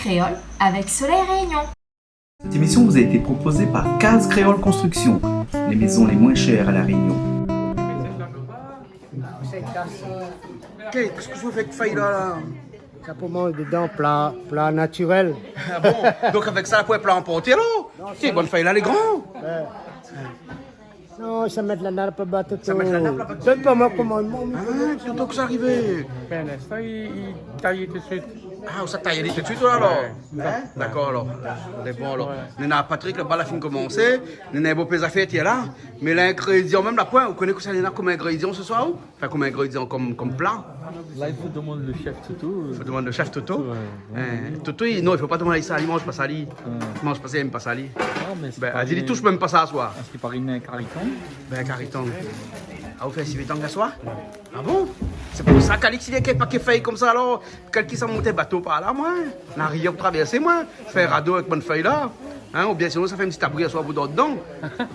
Créole avec Soleil Réunion. Cette émission vous a été proposée par Case Créole Construction, les maisons les moins chères à La Réunion. Qu'est-ce que vous faites faille là? Simplement dedans, plat naturel. Ah bon? Donc avec ça, vous pouvez pas emporter là? C'est bonne faille là, les grands. Non, ça met la nappe à battre. Ça met la nappe à battre. Donne pas moi commandement. Ah, bientôt que ça arrive. Ben, l'instant, il taillait tout de suite. Ah, ça taille tout de suite là alors? Hein? D'accord alors. C'est bon alors. Nous avons Patrick, le bal a fini de commencer. Nous avons beau affaires qui est là. Mais l'ingrédient, même la pointe, vous connaissez que ça nous a comme ingrédient ce soir? Enfin, comme ingrédient, comme plat. Là, il faut demander le chef Toto. Il faut demander le chef Toto. Ouais. Toto, non, il ne faut pas demander ça, il mange pas ça. Il mange pas ça, il n'aime pas ça. Non, mais c'est Ben, pas il touche même pas ça à soi. Est-ce qu'il paraît un cariton? Ben, Cariton. Ah, vous faites si vite à soi? Ah bon? C'est pour ça qu'Alix, il y a pas qui fait comme ça alors. Quelqu'un s'est monté bateau par là, moi. La rivière traverser, moi. Faire radeau avec bonne feuille là. Hein, ou bien sinon, ça fait un petit abri à soi, bout dedans.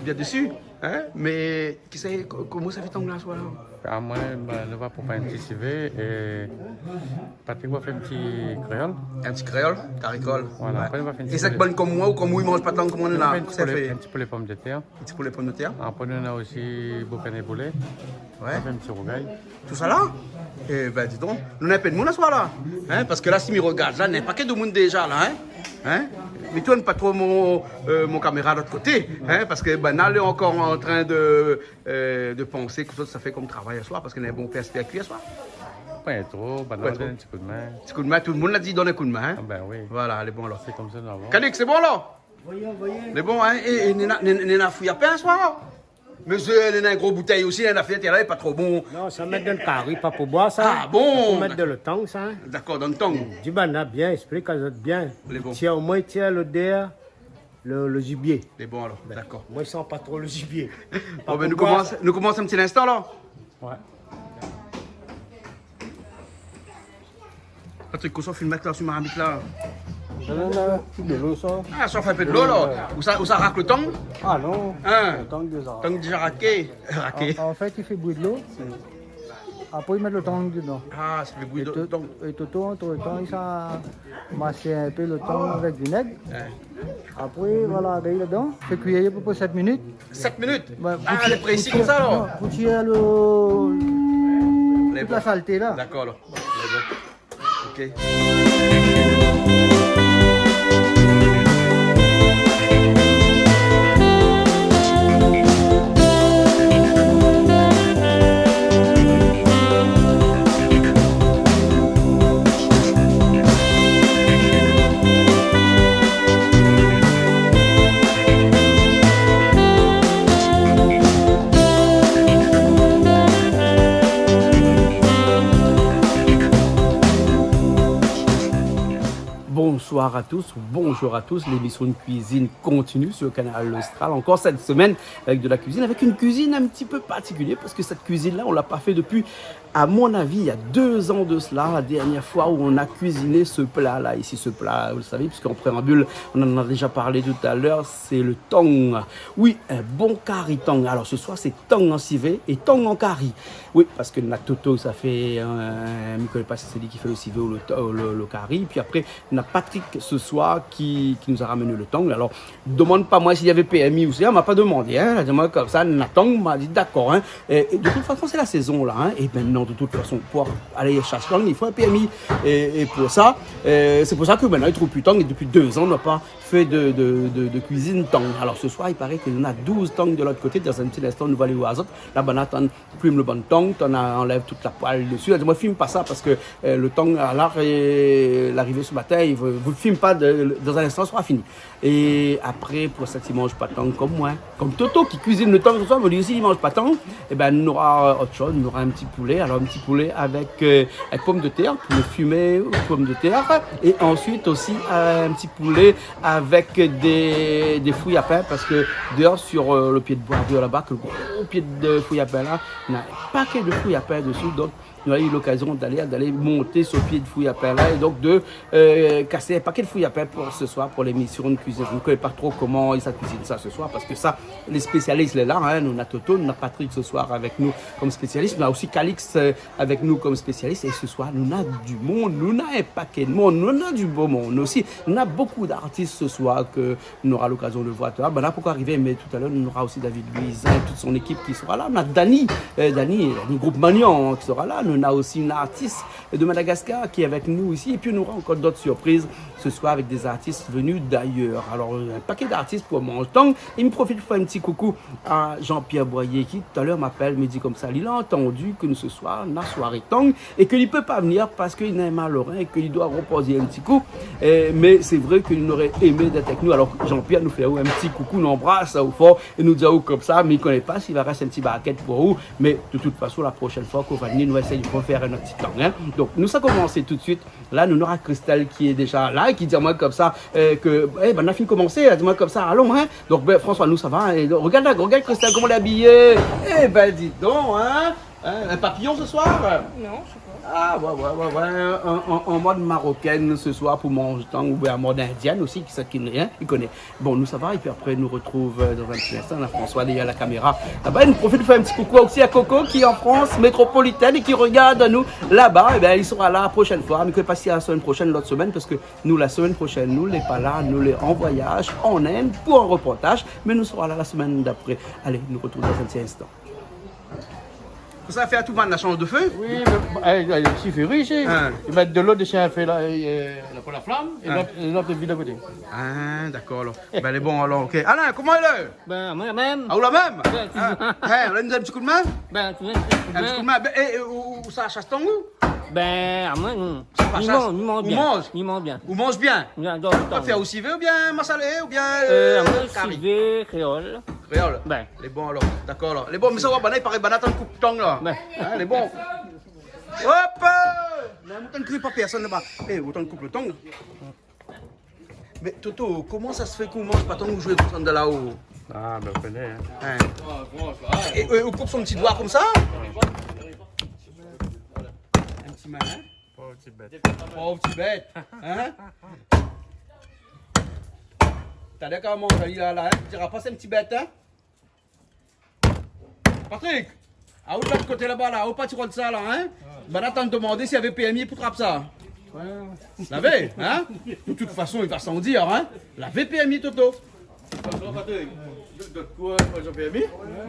Bien dessus. Hein? Mais, qui sait, comment ça fait tant que là, soi là? Ah, moi, on va pour faire un petit CV et Patrick va faire un petit créole. Un petit créole, caricole. Voilà, après, on va faire un petit Et c'est bonne comme moi ou comme moi, il mange pas tant comme on est là. un Ça fait un petit peu les pommes de terre. un petit poulet pommes de terre. Après, on a aussi boucan et boulet. On Ouais. fait un petit rougail. Tout ça là? Eh ben dis donc, nous n'avons pas de monde à soir là. Hein? Parce que là, si me regarde là, il y a un paquet de monde déjà là. Hein? Hein? Mais tourne pas trop mon caméra de l'autre côté. Hein? Parce que ben, là, il est encore en train de penser que ça fait comme travail à soir. Parce qu'il y a un bon perspective à soir. Pas trop, bah, Pas on trop. donne un petit coup de main. Petit coup de main, tout le monde l'a dit, donne un coup de main. Hein? Ah, ben oui. Voilà, elle est bon alors. C'est comme ça nous avons. Calique, c'est bon là? Voyons. Elle est bon, hein? Et Nena fouille à pain ce soir? Monsieur, elle a une grosse bouteille aussi, elle a fait, elle est pas trop bon. Non, ça met dans le carré, pas pour boire ça. Ah bon? Pour mettre dans le temps, ça. Hein. D'accord, dans le temps. Du banana bien, explique à autres bien. Les bons. Tiens, au moins, tiens l'odeur, le gibier. Elle est bon alors, d'accord. Moi, je sens pas trop le gibier. Bon, ben, pour boire, nous commençons un petit instant là. Ouais. Patrick, qu'on s'en filme là sur ma là. de l'eau, ça. Ah, ça fait un peu de l'eau là. Où ça racle le temps? Ah non. Hein? Le temps de ça. Temps déjà raqué. Raqué. En fait, il fait bouillir de l'eau. Après, il met le temps dedans. Ah, ça fait bruit de temps. Et Toto, entre le temps, il s'est massé un peu le temps avec du vinaigre. Après, voilà, il dedans. Fait cuire à peu près 7 minutes. 7 minutes? Ouais, Ah, elle est précis comme ça alors? Pour tirer toute la saleté là. D'accord alors. Ok. Bonsoir à tous, bonjour à tous, l'émission de cuisine continue sur le canal Austral, encore cette semaine avec de la cuisine, avec une cuisine un petit peu particulière parce que cette cuisine-là, on ne l'a pas fait depuis, à mon avis, il y a 2 ans de cela, la dernière fois où on a cuisiné ce plat-là, ici ce plat, vous le savez, puisqu'en préambule, on en a déjà parlé tout à l'heure, c'est le tong. Oui, un bon curry tong. Alors ce soir, c'est tong en civet et tong en curry. Oui, parce que notre Toto, ça fait, je ne connais pas si c'est lui qui fait le civet ou le curry, puis après, on a Patrick ce soir qui nous a ramené le tong. Alors, demande pas moi s'il y avait PMI ou ça, elle m'a pas demandé. Hein. Elle a demandé comme ça, Natang m'a dit d'accord. Hein. Et de toute façon, c'est la saison là. Hein. Et maintenant, de toute façon, pour aller chercher tong, il faut un PMI. Et pour ça, c'est pour ça que maintenant, il trouve plus tong. Et depuis 2 ans, on n'a pas fait de cuisine tong. Alors ce soir, il paraît qu'il y en a 12 tongs de l'autre côté. Dans un petit instant, nous allons aller au hasard. La banane, on plume le bon tong, on enlève toute la poêle dessus. Elle dit, moi, filme pas ça parce que le tong, à l'arrivée ce matin, vous ne le filmez pas dans un instant, ça sera fini. Et après, pour ceux qui ne mangent pas tong comme moi, comme Toto qui cuisine le tong ce soir, mais lui aussi, il ne mange pas tong, et ben, on aura autre chose, on aura un petit poulet. Alors, un petit poulet avec pommes de terre, poulet fumé, pommes de terre. Et ensuite aussi, un petit poulet avec des fouilles à pain, parce que dehors, sur le pied de bois, dehors là-bas, le gros pied de fouilles à pain là, on a un paquet de fouilles à pain dessus. Donc, nous avons eu l'occasion d'aller monter ce pied de fouille à pain là et donc de casser un paquet de fouilles à pain pour ce soir pour l'émission de cuisine. Je ne connais pas trop comment ils cuisine ça ce soir parce que ça, les spécialistes sont là. Hein, nous avons Toto, nous avons Patrick ce soir avec nous comme spécialiste, nous avons aussi Calix avec nous comme spécialiste et ce soir nous avons du monde, nous avons un paquet de monde, nous avons du beau monde aussi. Nous avons beaucoup d'artistes ce soir que nous aurons l'occasion de voir. Ben là, pourquoi arriver, mais tout à l'heure, nous aurons aussi David Luisin et toute son équipe qui sera là. On a Dani, du groupe Magnan qui sera là. Nous avons aussi une artiste de Madagascar qui est avec nous ici. Et puis, nous aurons encore d'autres surprises ce soir avec des artistes venus d'ailleurs. Alors, un paquet d'artistes pour Mange Tang. Il me profite pour faire un petit coucou à Jean-Pierre Boyer qui tout à l'heure m'appelle, me dit comme ça. Il a entendu que nous ce soir, on a soirée Tang et qu'il ne peut pas venir parce qu'il est malheureux et qu'il doit reposer un petit coup. Mais c'est vrai qu'il aurait aimé d'être avec nous. Alors, Jean-Pierre nous fait un petit coucou, nous embrasse au fort et nous dit comme ça, mais il ne connaît pas s'il va rester un petit barquette pour vous. Mais de toute façon, la prochaine fois qu'on va venir, nous essayons de refaire notre petit temps. Hein. Donc, nous ça commencé tout de suite. Là, nous aurons Christelle qui est déjà là et qui dit à moi comme ça que, on a fini de commencer, elle dit moi comme ça, allons, hein. Donc, François, nous ça va. Et, regarde Christelle, comment elle est habillée. Eh ben, dis donc, hein. Un papillon ce soir? Non, je sais pas. Ah, ouais. En mode marocaine ce soir pour Mange Tang ou en mode indienne aussi, il connaît. Bon, nous ça va, et puis après, nous retrouve dans un petit instant. Là, François, il y a la caméra. Là-bas, il nous profite de faire un petit coucou aussi à Coco qui est en France métropolitaine et qui regarde nous là-bas. Et bien, il sera là la prochaine fois. Mais ne pouvez pas passer la semaine prochaine, l'autre semaine, parce que nous, la semaine prochaine, nous, les pas là, nous, les en voyage en Inde pour un reportage. Mais nous serons là la semaine d'après. Allez, nous retrouvons dans un petit instant. Ça fait à tout le monde la chambre de feu? Oui, mais il y a un petit feu ici. Il va être de l'autre de chez un feu là, pour la flamme, et l'autre vide à côté. Ah, d'accord alors. Ben, elle est bon alors, ok. Alain, comment elle est? Ben, moi même. Ah, ou la même? On a un petit coup de main? Ben, tu veux. Un petit coup de main. Ben, et où ça chasse ton goût? Ben, moi, non. Il mange bien. Il mange bien. Ou mange bien? J'adore On va faire aussi ou bien massalé ou bien curry. Civet, créole. Créole? Ben. Les bons alors, d'accord alors. Les bons, mais ça va, il paraît banat en coupe tong là. Ben. Hein, les bons. Hop! Mais autant de cru pas personne là-bas. Eh, autant de coupe le tong. Mais Toto, comment ça se fait qu'on mange pas tant que jouer comme de là-haut? Ah, ben on connaît. Hein. Et on coupe son petit doigt comme ça? Un petit malin. Pauvre petite bête. Pauvre petit bête. Hein? T'as dit qu'à manger là, hein? Tu diras pas c'est un petit bête, hein? Patrick! À où de l'autre côté là-bas, là? Où pas tu rentres ça, là, hein? Ben là, t'as demandé s'il y avait PMI pour trapper ça. L'avez, hein? De toute façon, il va s'en dire, hein? L'avez PMI, Toto. Dans quoi, pas besoin de PMI?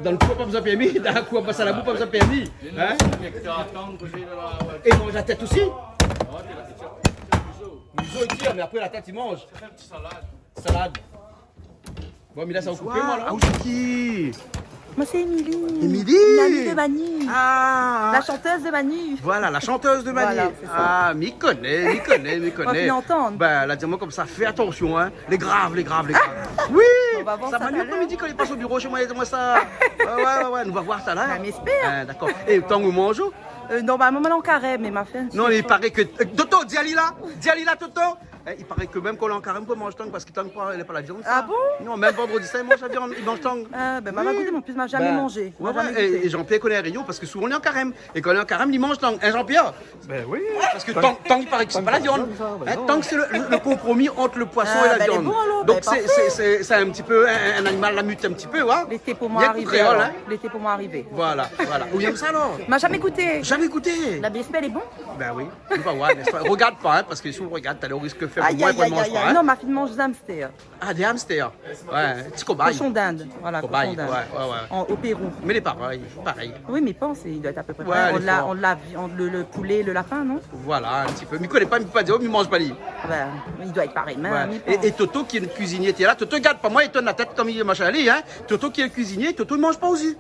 Dans le quoi, pas besoin de PMI? Dans le quoi, pas à la boue, pas besoin de PMI. Hein? Et il mange la tête aussi? Le il tire, mais après la tête, il mange. Salade. Bon, mais là, ça va couper, moi, là. Ah, c'est qui? Moi, c'est Émilie. Émilie? L'amie de Manu. Ah! La chanteuse de Manu. Voilà, la chanteuse de Manu. Voilà, c'est ça. Ah, m'y connaît. On va l'entendre. Ben, là, dis-moi comme ça, fais attention, hein. Les graves. Oui! On va voir Ça ça m'a tout à l'heure. midi quand il passe au bureau chez moi, dis-moi ça. Ouais, nous va voir ça là. Ben, m'espère. Ah, d'accord. Et tant que vous mangez? Normalement, on est en carré, mais ma femme. Non, il paraît que. Toto, dis là, Toto. Il paraît que même quand on est en carême, on mange tang parce qu'il tang pas, il n'est pas la viande. Ah bon? Non, même vendredi saint, il mange la viande, il mange tang. Ben, maman goûté, mon fils m'a jamais mangé. Ouais, M'a jamais ouais, goûté. et Jean-Pierre connaît un rayon parce que souvent on est en carême. Et quand on est en carême, il mange tang. Hein, Jean-Pierre? Ben oui. Parce que tang, il paraît que c'est pas la viande. Hein, tang, c'est le compromis entre le poisson Ah, et la ben, viande. elle est bon, alors. Donc Ben, c'est un petit peu un animal, la mute un petit peu, hein. L'été pour moi Bien arrivé. créole, alors. hein. L'été pour moi arrivé. Voilà. Où y ça alors? M'a jamais goûté. Jamais goûté. La BSP, elle est bon? Ben oui, on va voir, n'est-ce pas? Regarde pas, hein, parce que si on regarde, t'as le risque de faire Aïe, moins aïe, qu'on ne aïe, mange aïe, pas. aïe. Hein. Non, ma fille mange des hamsters. Ah, des hamsters. Ouais, petit cobaye. Cochon d'Inde. Voilà, Cobaye, cochon d'Inde. ouais. Au Pérou. Mais les pareil. Oui, mais pense, il doit être à peu près Ouais, pareil. elle est On l'a, le poulet, le lapin, non? Voilà, un petit peu. Mais il connaît pas, il peut pas dire, oh, mais il mange pas lui. Ben, il doit être pareil. Mais, Ouais. Et Toto qui est le cuisinier, tu es là. Toto, regarde pas moi, il tourne la tête comme il est machin ali, hein. Toto qui est le cuisinier, Toto ne mange pas aussi.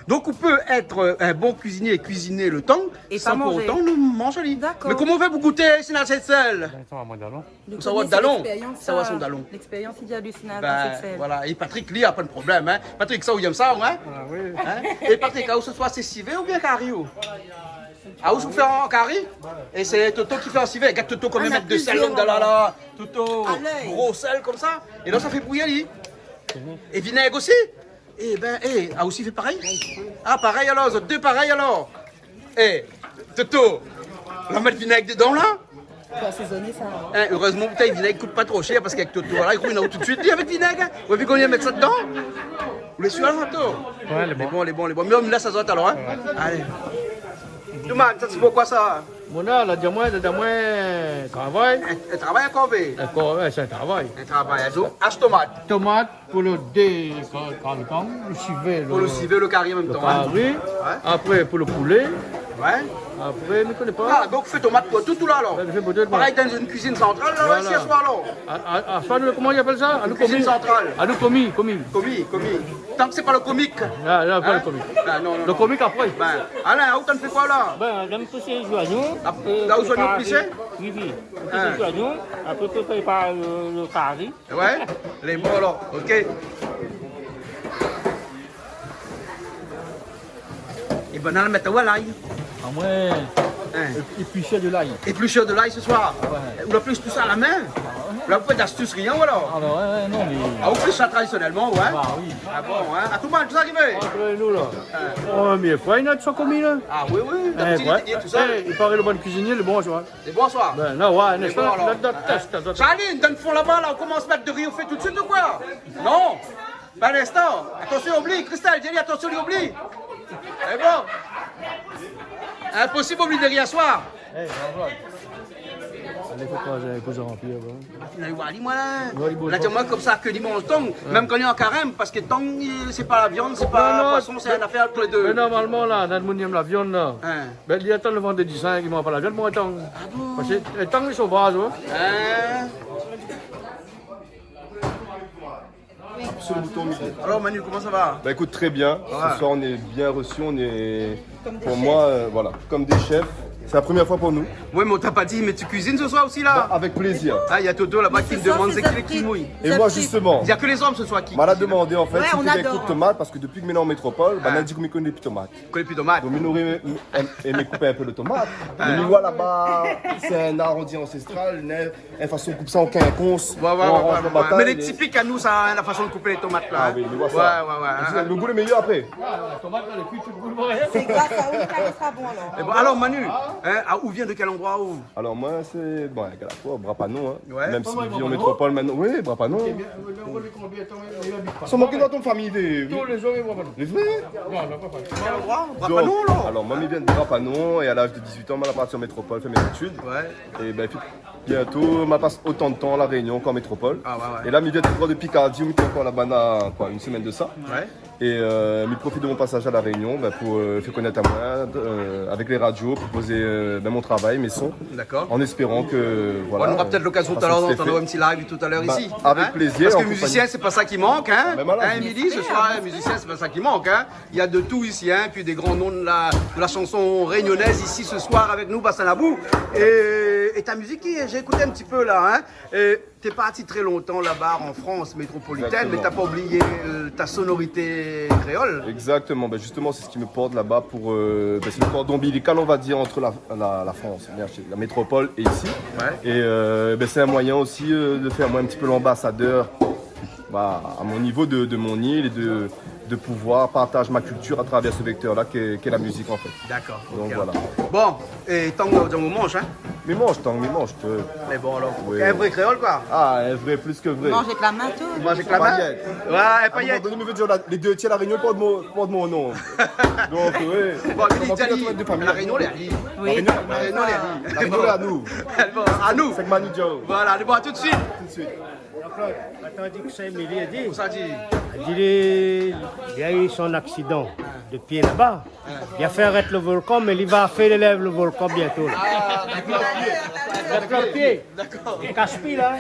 Donc on peut être un bon cuisinier et cuisiner le temps, Et sans pas pour manger. autant nous manger lui. D'accord. Mais comment on fait pour goûter si on a cette selle? Ben, ça va moins d'allons. Ça va d'allons. Ça va son d'allons. L'expérience, il y a hallucinant. Ben, voilà, et Patrick, lui, a pas de problème. Hein. Patrick, ça, où il aime ça, hein? Ah oui. Hein? Et Patrick, où ce soit c'est civet ou bien carré? Ah, où je vous fais en carré? Et c'est Toto qui fait en civet. Regarde Toto comme il met de sel dans là. Toto, gros sel comme ça. Et là, ça fait bouillir, lui. Et vinaigre aussi? Eh ben, aussi fait pareil? Ah, pareil alors, vous êtes deux pareils alors? Eh, Toto, on va mettre vinaigre dedans là. Faut assaisonner ça. Hein, heureusement, bouteille de vinaigre coûte pas trop cher parce qu'avec Toto, là, il coûte tout de suite. Dis avec vinaigre. Vous avez combien mettre ça dedans? Vous les suivez là, Toto? Ouais, les bons. Les bons. Mais là, ça se voit alors. Hein? Allez. Tout le monde, ça c'est pourquoi ça? Mon là, la diamant, travail. Un travail à corvée. Encore, ouais, c'est un travail. Un travail à hache tomate. Tomate pour le décantant, le civet, Pour le civet, le carré en même le temps. Hein? carré. Après, pour le poulet. Ouais. Après, je ne connais pas. Ah, donc fais tomate pour tout là alors. Ouais, je fais peut-être, Pareil dans une cuisine centrale, là, Voilà. ici à soir alors. À soit, comment il appelle ça? À nous Cuisine centrale. À nous commis. Comique. Tant que c'est pas le comique. Là, pas Hein? le comique. Ah, non. Le comique après. Ben, Alain, où t'en fais quoi là? Ben, j'aime pousser les joignons. Là où sont nos plissés? Oui. Pousser Hein. les joignons. Après, tu prépares le carré. Ouais. Les bons alors, ok. Et ben, on va mettre où l'ail? Ah ouais. Hein. Éplucher de l'ail. Éplucheur de l'ail ce soir. On a plus tout ça à la main. Là, vous faites d'astuces rien ou alors? Ah bah ouais, non, mais. Ah, vous faites ça traditionnellement, ouais? Ah oui. Ah bon, hein? À tout le monde, tout ça arrivé? Entre nous là. Oh, mais frère, il y a de ça commis là. Ah oui, Eh, t'as petit ouais. tout ça. Il paraît le bon cuisinier, le bon choix. C'est bonsoir. Ben là, ouais, n'est-ce bon, pas? alors. Test. Charline, dans le fond là-bas, là, on commence à mettre de riz au fait tout de suite ou quoi? Non? Ben l'instant, attention, oublie, Christelle, j'ai dit attention, il oublie. C'est bon. Impossible, oublie de riz à soir. Allez, faut pas, j'avais posé remplir. Moi là, dis-moi comme ça que dimanche tong, même quand il y a un carême, parce que tong, c'est pas la viande, c'est pas le poisson, c'est une affaire entre les deux. Mais normalement, là, dans le monde, il aime la viande, là. Hein. Ben, il y a tant le vendredi 5, ils mangent pas la viande, moi, tant. Parce que les tangs, ils sont sauvages, hein. Hein? Sur le bouton midi. Alors Manu, comment ça va? Bah écoute, très bien. Ouais. Ce soir, on est bien reçus. On est, pour moi, voilà, comme des chefs. C'est la première fois pour nous. Ouais, mais on t'a pas dit, mais tu cuisines ce soir aussi là? Avec plaisir. Ah, il y a Toto là-bas qui me demande c'est qui les qui mouille. Et moi, justement, Il n'y a que les hommes ce soir qui. m'a l'a demandé en fait Ouais, si on tu fais des adore. coupes tomates parce que depuis que je suis en métropole, bah, Ah. on a dit que je connais plus tomates. Connais plus dommage. Donc, nous aimé couper un peu de tomate. Mais nous, voilà, là-bas, c'est un arrondi ancestral, une façon de couper ça en quinconce. Ouais, on range la ouais. bataille, Mais les typiques à nous, ça a la façon de couper les tomates là. Ah hein. oui, mais vois ça. Ouais. Le goût est meilleur après. C'est grâce à eux que ça sera bon alors. Et bon, alors Manu, hein, où vient de quel endroit où? Alors moi, c'est bon, à la fois, Brapanon, hein. Ouais. Même si je vis en métropole maintenant. Oui, Brapanon. Ils sont manqués dans ton famille, Tous les jours, ils vont pas. les vrais. Quel endroit? Donc, Brapanon là? alors, moi, je viens de Brapanon et à l'âge de 18 ans, je suis parti en métropole, faire mes études. Ouais. Et ben, bientôt, je passe autant de temps à La Réunion qu'en métropole. Ah ouais. Et là, je viens tout droit de Picardie, je suis encore là-bas, quoi, une semaine de ça. Ouais. Et je profite de mon passage à La Réunion ben, pour faire connaître à moi, avec les radios, proposer ben, mon travail, mes sons, D'accord. en espérant que. On Voilà, aura peut-être l'occasion tout à l'heure d'entendre un petit live tout à l'heure Bah, ici. avec plaisir, Parce en que compagnie. musicien, c'est pas ça qui manque, hein. Ben voilà. Émilie, ce soir, musicien, c'est pas ça qui manque, hein. Il y a de tout ici, hein. Puis des grands noms de la chanson réunionnaise ici ce soir avec nous, Bassanabou. Et ta musique, j'ai écouté un petit peu là, hein. T'es parti très longtemps là-bas en France métropolitaine, Exactement. mais t'as pas oublié ta sonorité créole. Exactement, ben justement c'est ce qui me porte là-bas pour c'est le cordon ombilical on va dire entre la France, la métropole et ici. Ouais. Et c'est un moyen aussi de faire moi un petit peu l'ambassadeur à mon niveau de mon île et de pouvoir partager ma culture à travers ce vecteur-là qu'est la musique en fait. D'accord. Donc ok. voilà. Bon, et tant que on mange, hein. Mais mange, Mais bon alors, Oui. un vrai créole quoi. Ah, un vrai plus que vrai. Mange avec la main, tout. Mange avec la main. Paillettes. Ouais, À un paillettes. moment donné, me veut dire les deux tiers la Réunion portent mon nom. Donc oui. Bon, Comment tu dois te mettre de la Réunion, les alliés. Oui. La Réunion, les alliés. La Réunion est à nous. Bon, à nous. C'est que Manu Diao. Voilà, allez, bon, à tout de suite. Tout de suite. Attends, dit que ça, Émilie a dit. Pour ça dit. Elle dit, il a eu son accident de pied là-bas. Il a fait arrêter le volcan, mais il va faire l'élève le volcan bientôt. Là. Avec le pied. D'accord. Il casse-pied là.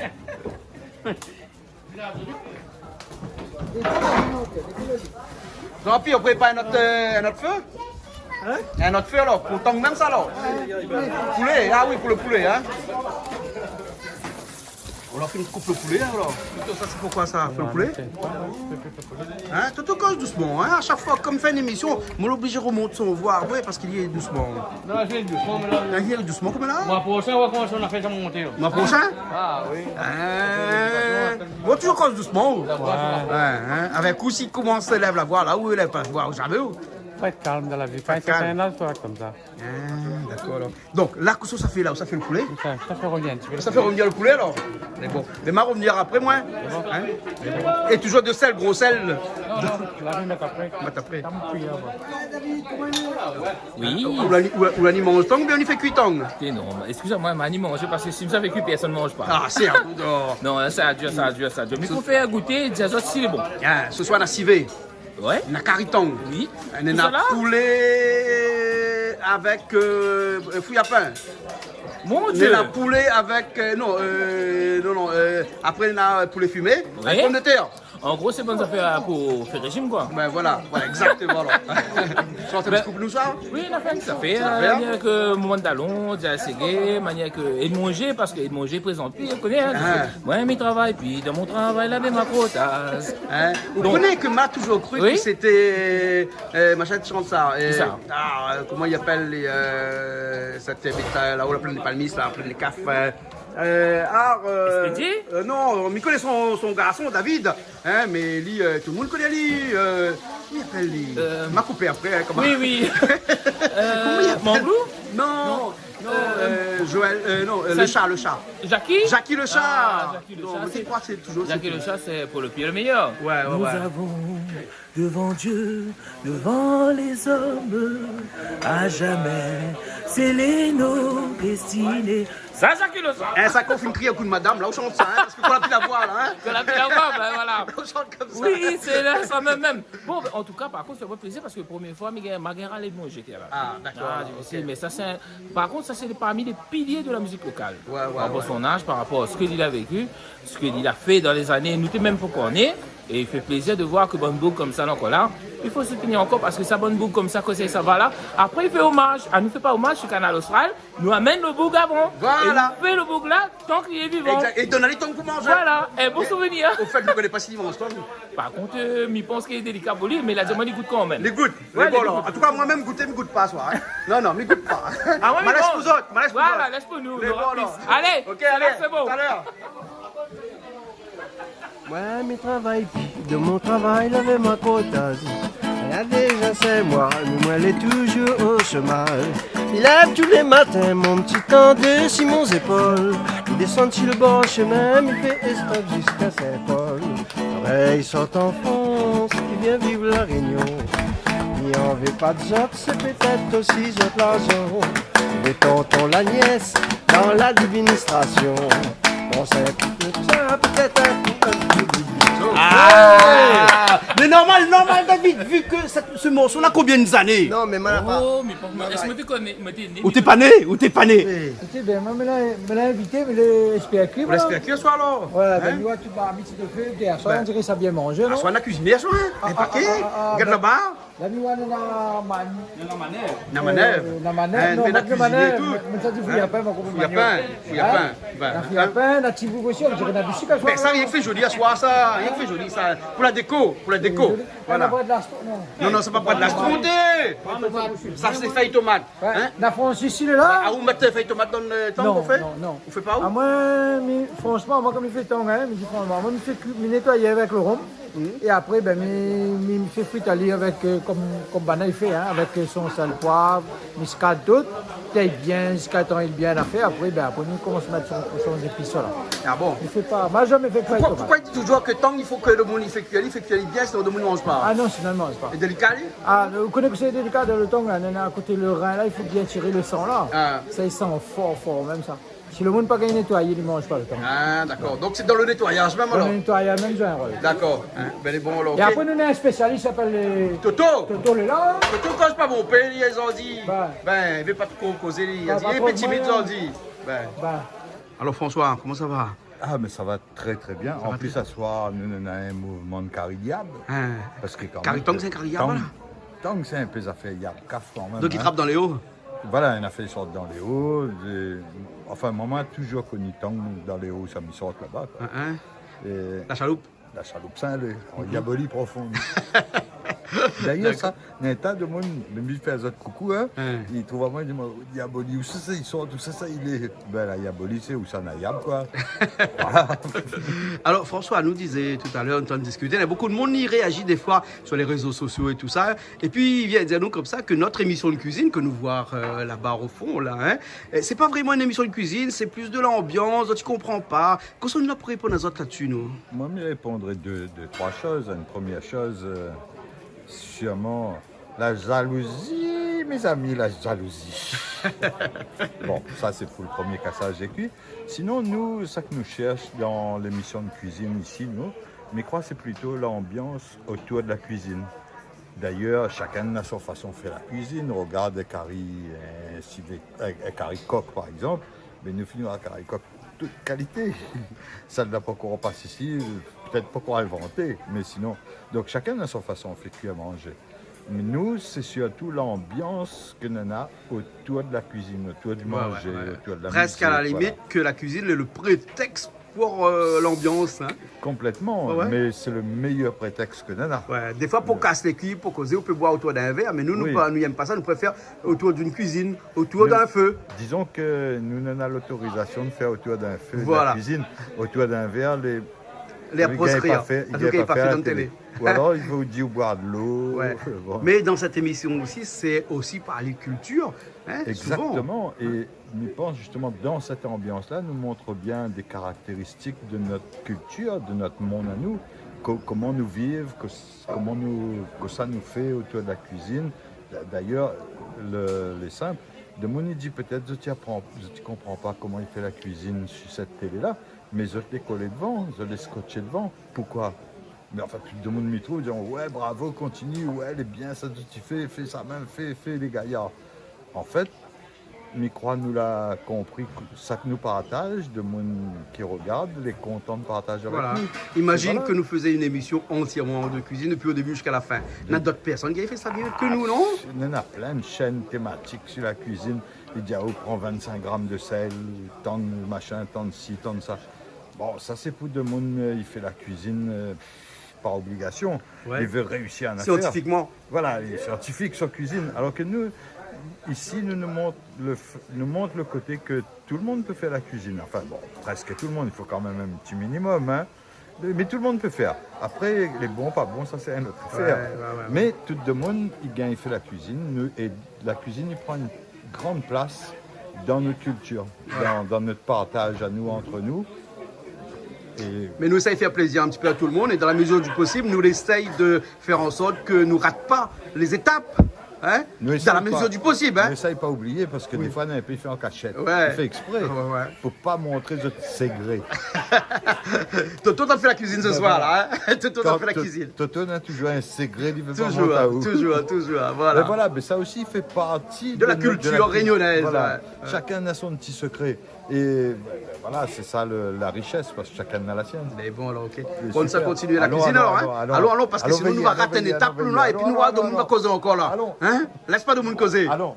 Jean-Pierre, on prépare un autre feu? Un autre feu alors, pour le temps même ça alors? Poulet, ah oui, pour le poulet, hein? On leur fait une coupe le poulet alors? Toto, ça c'est pourquoi ça? Pour le poulet? Hein? Toto cause doucement, hein? À chaque fois, comme fait une émission, on l'oblige à remonter son voir, oui, parce qu'il y est doucement. Non, j'ai doucement, mais là. Il y est doucement comme là? Moi, prochain, on va commencer à faire ça monter. Là. Mois prochain? Ah oui. Bon, toujours cause doucement. Ouais, hein? Avec où s'il commence à lève la voix là, où il lève pas la voix, jamais où? faut être calme dans la vie. Quand c'est un âge, il faut être comme ça. D'accord. Alors. Donc là, qu'est-ce que ça fait là? Ça fait le poulet? Ça fait revenir un petit peu. Ça fait revenir le poulet alors? Mais bon. Mais ma revenir après moi. Hein? Et toujours de sel, gros sel. Non, la vie mettre après. Mettre après. Oui. Ou l'anime mange tong, mais on y fait cuit tong. Non, excusez-moi, m'a manger parce que si vous avez cuit, personne ne mange pas. Ah, c'est un coup d'or. Non, ça dure. Mais pour faire goûter, dis à si c'est bon. Ah, ce soir, on a civé. Ouais. On a caritong. Oui. On a poulet avec fouille à pain. Mon Dieu. On a poulet avec. Après, on a poulet fumé. Avec pomme de terre. En gros, c'est bonne affaire pour faire régime, quoi. Ben voilà, exactement. Tu vas faire nous ça? Oui, on a fait ça. Fait manière que moment d'allon, déjà ségué, manière que et de manger, parce que de manger présente, puis on connaît. Moi, mes travail, puis dans mon travail, là, même ma protasse. Vous connaissez que m'a toujours cru que c'était machin de chante ça. Comment il appelle cette bétail là où on plein de palmistes, là, plein de cafés. Non, on connaît son garçon David, hein, mais lui, tout le monde connaît lui. Comment il appelle lui? M'a coupé après. Hein, comment... Oui. Comment il appelle? Manglou? Non. Joël, non, le chat. Jackie le chat. C'est toujours. Jackie le chat, c'est pour le pire le meilleur. Ouais. Nous avons devant Dieu, devant les hommes, à jamais sceller nos destinées. Ça, Jackie le chat. Ça confine crier au coup de madame, là, on chante ça, hein, parce qu'on a pu la voir, là. Hein. Qu'on a pu la voir, ben voilà. On chante comme ça. Oui, c'est là, ça même. Bon, en tout cas, par contre, ça fait plaisir parce que la première fois, ma guerre allait manger. Ah, d'accord. Mais ça, c'est par contre, ça, c'est parmi les piliers de la musique locale. Par rapport à son âge, par rapport à ce qu'il a vécu, ce qu'il a fait dans les années, nous t'es même pas qu'on est. Et il fait plaisir de voir que bonne boucle comme ça, encore là, il faut soutenir encore parce que ça bonne boucle comme ça, que ça va là. Après, il fait hommage. Elle ne fait pas hommage sur Canal Austral, nous amène le boucle avant. Voilà. Et il fait le boucle là tant qu'il est vivant. Exact. Et donne les temps pour manger. Voilà, un bon souvenir. Au fait, je ne connais pas si mange toi. Par contre, je pense qu'il est délicat pour lui, mais il a demandé goûte quand même. Les goûtes. Ouais, bon, en tout cas, moi-même, goûter, je ne goûte pas, soir. Hein. Non, je ne goûte pas. Ah ouais, laisse pour autres. Voilà, laisse pour nous. Allez, c'est bon. Tout à l'heure. Moi, mes travail, de mon travail, j'avais ma quotas. Il y a déjà 5 mois, mais moi, elle est toujours au chômage. Il lève tous les matins mon petit temps sur mon épaule. Il descend sur le bord chemin, il fait stop jusqu'à Saint-Paul. Après, il sort en France, il vient vivre la Réunion. Il en veut pas de autres, c'est peut-être aussi autres l'argent. Le tonton, la nièce, dans l'administration. Bon, c'est peut-être un peu mais normal, David, vu que ce morceau a combien d'années? Non, mais malheureusement. Oh, mais est-ce que tu connais? Ou t'es pas né? Écoutez, ben, moi, je l'ai invité, mais le SPAQ. Vous l'espérez ce soir alors? Voilà, ben, moi, tu vas habiter de feu, hier soir, on dirait que ça a bien mangé, non? Soit on a cuisiné, soit un paquet. Regarde là-bas. La nuit, on a Na manève. na manève, non, Mais pas la que manève, cuisine et tout. mais ça dit fouille à pain, Fouille à pain. La fouille à pain, la tibou aussi, on dirait la bicycle à soir. Mais ça, rien fait joli à soir, ça. Rien fait joli, ça. Pour la déco. Voilà. Non, c'est pas pour de la stronté. Ça, c'est feuille tomate. La Francis, il est là? Ah, vous mettez feuille tomate dans le temps qu'on fait? Non. Vous faites pas où? Ah, moi, franchement, moi, comme il fait temps, hein, mais franchement, moi, je nettoyer avec le rhum. Et après, ben, il me fait friter avec, comme Bana il fait, hein, avec son sel poivre, muscade, tout. Taille bien, jusqu'à temps il bien à faire. Après, nous commençons à mettre son épices là. Ah bon? Il fait pas, moi, jamais fait quoi. Pourquoi il dit toujours que tant il faut que le monde il fait cuire bien, sinon le monde ne mange pas? Ah non, finalement, c'est pas. C'est délicat, lui? Ah, vous connaissez que c'est délicat dans le temps, là, on a à côté le rein, là, il faut bien tirer le sang, là. Ah. Ça, il sent fort, même ça. Si le monde n'a pas gagné nettoyer, il ne mange pas le temps. Ah, d'accord. Donc c'est dans le nettoyage même alors? Dans le nettoyage même, j'ai un rôle. D'accord. Ben, les bons alors. Et après, nous avons un spécialiste qui s'appelle Toto! Toto, il est là. Toto, quand je pas mon père, ils ont dit. Ben, il veut pas trop causer. Il a dit, pas petit vite, ils ont dit. Ben. Alors François, comment ça va? Ah, mais ça va très très bien. En plus, ce soir, nous avons un mouvement de carillable. Parce que quand même. Tong, c'est un carillable, là? Tong, c'est un peu ça fait yab, caf quand même. Donc il trappe dans les hauts? Voilà, on a fait sorte dans les hauts. Enfin, maman a toujours connu Tong dans les hauts, ça me sort là-bas. La chaloupe? La chaloupe Saint-Leu, en diabolie profonde. D'ailleurs, ça, il y a un tas de monde, même il fait un autre coucou, hein, il trouve à moi, il dit, Yaboli, où c'est ça, ils sont, tout ça, il est. Ben la Yaboli, c'est où ça n'a Yab, quoi. Voilà. Alors, François nous disait tout à l'heure, en train de discuter, il y a beaucoup de monde qui réagit des fois sur les réseaux sociaux et tout ça. Et puis, il vient dire nous comme ça que notre émission de cuisine, que nous voyons là-bas au fond, là, hein, c'est pas vraiment une émission de cuisine, c'est plus de l'ambiance, tu comprends pas. Qu'est-ce qu'on a pour répondre à autres là-dessus, nous? Moi, je répondrais trois choses. Une première chose, sûrement la jalousie, mes amis, la jalousie. Bon, ça c'est pour le premier cassage des cuits. Sinon, nous, ça que nous cherchons dans l'émission de cuisine ici, nous, mais crois c'est plutôt l'ambiance autour de la cuisine. D'ailleurs, chacun a sa façon de faire la cuisine. Regarde Carrie Coq, par exemple. Mais nous finissons à Carrie Coq toute qualité. Ça ne l'a pas encore passé ici, peut-être pas encore inventé, mais sinon. Donc chacun a sa façon de faire cuire à manger. Mais nous, c'est surtout l'ambiance que l'on a autour de la cuisine, autour du manger, autour de la presque musique, à la limite que la cuisine est le prétexte pour l'ambiance. Hein. Complètement, mais c'est le meilleur prétexte que l'on a. Ouais, des fois, pour casser les cuits, pour causer, on peut boire autour d'un verre, mais nous n'aimons pas ça, nous préférons autour d'une cuisine, autour d'un feu. Disons que nous n'avons l'autorisation de faire autour d'un feu, de la cuisine, autour d'un verre, les approcheries, il n'est pas fait à la télé. Ou alors il faut dire boire de l'eau. Ouais. Bon. Mais dans cette émission aussi, c'est aussi parler culture. Hein, exactement. Souvent. Et je pense justement dans cette ambiance-là, nous montre bien des caractéristiques de notre culture, de notre monde à nous, comment nous vivons, que ça nous fait autour de la cuisine. D'ailleurs, les simples, de mon dit peut-être je ne comprends pas comment il fait la cuisine sur cette télé-là, mais je l'ai collé devant, je l'ai scotché devant. Pourquoi? Mais enfin, tout le monde m'y trouve, disant ouais, bravo, continue, ouais, elle est bien, ça tu fais ça même, fais les gaillards. En fait, Micro nous l'a compris, ça que nous partage, de monde qui regarde, les contents de partager avec nous. Imagine que nous faisions une émission entièrement de cuisine depuis le début jusqu'à la fin. Il y a d'autres personnes qui avaient fait ça mieux que nous, non? Il y en a plein de chaînes thématiques sur la cuisine. Il dit, prend 25 grammes de sel, tant de machin, tant de ci, tant de ça. Bon, ça c'est pour de monde, il fait la cuisine par obligation. Il veut réussir à en faire. Scientifiquement. Voilà, il est scientifique sur cuisine. Alors que nous, ici, nous montre le côté que tout le monde peut faire la cuisine. Enfin, bon, presque tout le monde, il faut quand même un petit minimum, hein. Mais tout le monde peut faire. Après, les bons, pas bons, ça c'est un autre affaire. Mais tout le monde, il fait la cuisine. Et la cuisine, il prend une grande place dans notre culture, dans notre partage à nous, entre nous. Mais nous, ça fait plaisir un petit peu à tout le monde et dans la mesure du possible, nous essayons de faire en sorte que nous ne ratent pas les étapes. Hein? Dans la mesure du possible. Hein? Ne l'essaye pas oublier parce que des fois, on a un peu fait en cachette. Il fait exprès. Il ne faut pas montrer de secret. Toto a fait la cuisine ce soir là. Hein? Toto a fait la cuisine. Toto a toujours un secret. Toujours. Voilà. Mais voilà, mais ça aussi fait partie de la culture réunionnaise. Voilà. Chacun a son petit secret. Et voilà, c'est ça la richesse, parce que chacun a la sienne. Mais bon, alors, ok. Bon, ça continue la cuisine alors. Allons, parce que sinon, nous va rater une étape, nous là, et puis nous va causer encore là. Hein? Laisse pas de monde causer. Allons.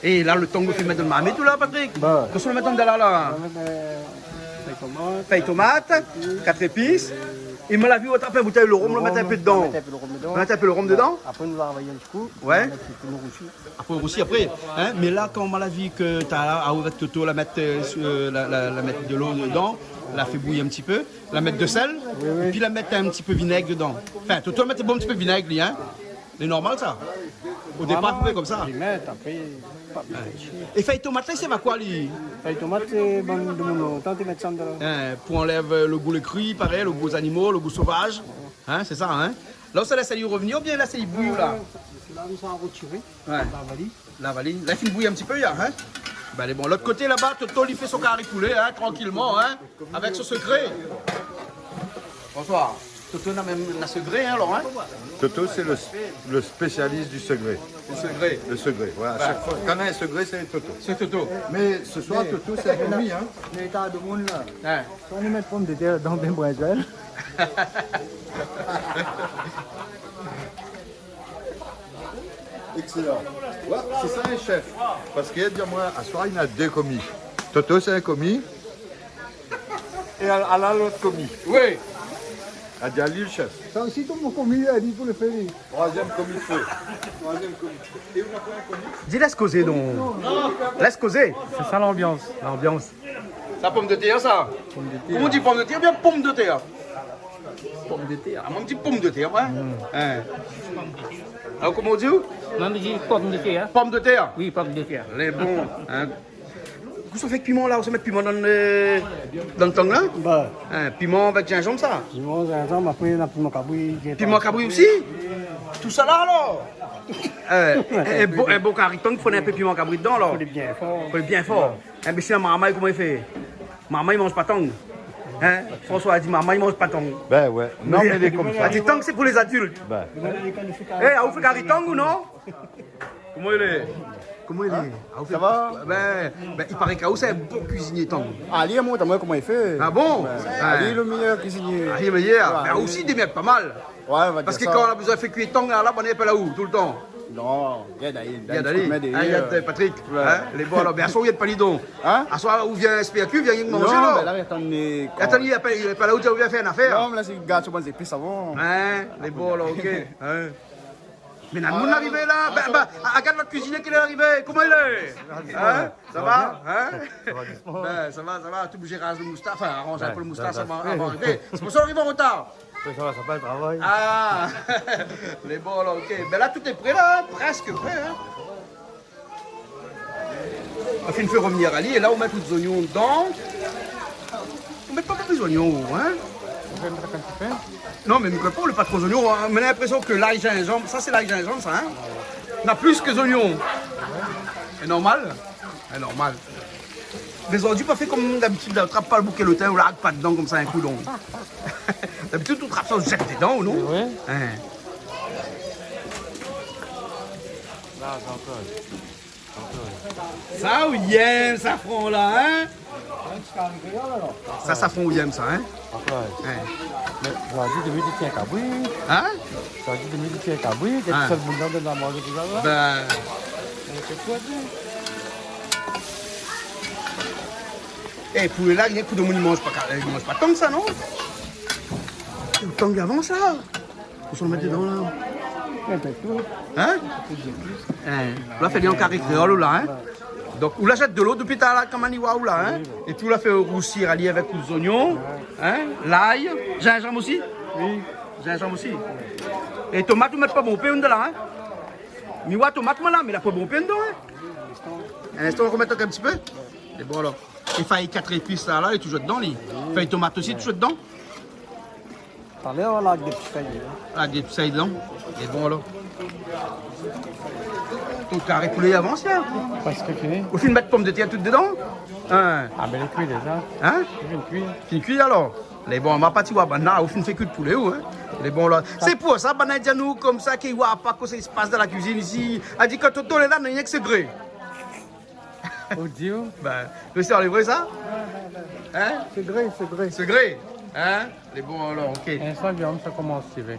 Et là, le temps que vous faites mettre le marmite, tout là, Patrick? Qu'est-ce qu'on met dans là? Feuille tomate, 4 épices. Et me l'a vu, on tape une bouteille de rhum, on met un peu dedans. On met un peu le rhum dedans. Après, nous va envoyer un petit coup. Ouais. Après, aussi après. Hein? Mais là, quand on l'a vu que tu as avec Toto, la mettre de l'eau dedans, la fait bouillir un petit peu, la mettre de sel, et puis la mettre un petit peu de vinaigre dedans. Enfin, Toto la mettre un petit peu de vinaigre, lui, hein. C'est normal ça. Au départ, tu fais comme ça. Et feuille tomate, c'est quoi lui? Feuille tomate, c'est bon de mon temps de mettre ça dedans. Pour enlever le goût le cru, pareil, le goût des animaux, le goût sauvage. Hein, c'est ça, hein? Là, ça laisse lui revenir, ou bien là, c'est il bouille là? Là, nous sommes retirés. La valie. Là, il bouille un petit peu, hein? Ben, allez, bon, l'autre côté là-bas, Toto, il fait son carré poulet, hein, tranquillement, hein, avec son secret. Bonsoir. Toto a même un secret, hein, Laurent? Toto, c'est le spécialiste du secret. Le secret, voilà. Chaque fois, quand on a un secret, c'est Toto. C'est Toto. Mais ce soir, Toto, c'est avec lui, hein. L'état de monde là. On met pommes de terre dans des brésil. Excellent. Ouais, c'est ça un chef. Parce qu'il y a dire moi, à soir, il y a 2 commis. Toto, c'est un commis. Et à l'autre commis. Oui. Adjali, le chef. Ça aussi, tout mon commis a dit pour le faire. Troisième comité. Dis, laisse causer donc. Laisse causer. C'est ça l'ambiance. L'ambiance. Ça, pomme de terre, ça? Comment on dit pomme de terre? Bien pomme de terre. Pomme de terre. Ah, moi, on dit pomme de terre, ouais. Hein. Alors, comment on dit? Non, mais j'ai pomme de terre. Pomme de terre? Oui, pomme de terre. Les bons. Hein. Vous faites piment là? Vous mettez piment dans le tong là? Bah, Piment avec gingembre, ça? piment, gingembre, après, on a piment cabri. Piment cabri aussi? Tout ça là alors? Un bon cariton, il faut un peu de piment cabri dedans alors? Il faut bien fort. Il faut bien fort. Mais sinon, maman, comment il fait? Maman, il mange pas tong. Hein? François a dit, maman, il mange pas tong. Ben ouais. Non, mais il est comme Il ça. a dit, tong, c'est pour les adultes. Ben. Vous faites cariton ou non? Comment il est? Comment il est? Ça va? Il paraît qu'Aou, c'est un bon cuisinier tong. Ali, moi, t'as comment il fait? Ah bon? Ali, le meilleur cuisinier. Ali, le meilleur. Mais aussi, il démerde pas mal. Ouais, on va Parce que dire ça. quand on a besoin de faire cuire tong, là, on n'est pas là où, tout le temps. Non, il y a Il y a Dali, il y a Patrick, Ouais. hein, les bons alors, bien sûr, il y a de palidon. Hein? À soir où vient SPAQ, vient manger Non, mais là. là, attendez. Attends, il n'est pas là où tu viens faire une affaire. Non, mais là, c'est le gars, tu vois, c'est plus avant. Hein, les bons là, ok. Hein. Mais n'a monde arrivé là, regarde notre cuisinier qui est arrivé, comment il est? Hein? Ça va? Hein? Ça va, tout bouger, rase le moustache, enfin arrange un peu le moustache avant d'arriver. C'est pour ça qu'on arrive en retard. Ça va, ça va le travail. Ah, les bons là, ok. Ben là, tout est prêt là, presque prêt. Hein. On fait une fois revenir à l'île et là, on met tous les oignons dedans. On met pas plus d'oignons, hein. Non, mais nous ne pas trop d'oignons. On a l'impression que l'ail gingembre, ça c'est l'ail gingembre, ça, hein. On a plus que des oignons. C'est normal. C'est normal. Mais aujourd'hui, pas fait comme d'habitude, on trappe pas le bouquet le thym ou la pas dedans comme ça un coup donc. D'habitude, on trappe ça, on se jette dedans ou non? Oui. Hein. Là, c'est encore. Ça, où yem, safran là, hein? Ça, safran où yem, ça, hein? Encore. Hein? Mais j'ai dit de mettre un cabri. Hein? J'ai dit de mettre un cabri. Ah. D'être seul monde dans la manger tout ça. Ben. C'est quoi ça? Eh, pour là, il y a un coup de monde, il mange pas tant que ça, non? Tant qu'avant ça. Faut s'en mettre dedans là. Un peu tout. Hein? Là, fait bien en carré créole là, hein? Donc, on la jette de l'eau depuis ta là, comme un iwa là, hein? Et tout là fait roussir allié avec les oignons, hein? L'ail, gingembre aussi? Oui. Gingembre aussi. Et tomate, on met pas bon pain de là, hein? Miwa tomate, moi là, mais il a pas bon pain dedans, hein? Un instant, on remet un petit peu. Et bon alors. Il faille 4 épices là, et toujours dedans, lui. Faille tomate aussi, toujours dedans. Parlez, on a des petits feuilles. Ah, des petits dedans. Et bon alors. Tout carré poulet avance là. Parce que fini. Au fin de mettre pommes de terre toutes dedans. Hein? Ah, mais les cuits déjà. Hein? Je viens de cuire. Fin cuit alors. Les bons, on va pas tirer banana, au fin fait que de poulet, hein? Les bons là. C'est pour ça, banana dit nous comme ça, qu'il n'y a pas que ça se passe dans la cuisine ici. Elle dit que tout est là, il n'y a que c'est gré. Au Dieu. Ben, c'est vrai ça? Hein? C'est gré, c'est gré. C'est gré. Hein? Les bons alors, ok. Instant, viande, ça commence à tirer.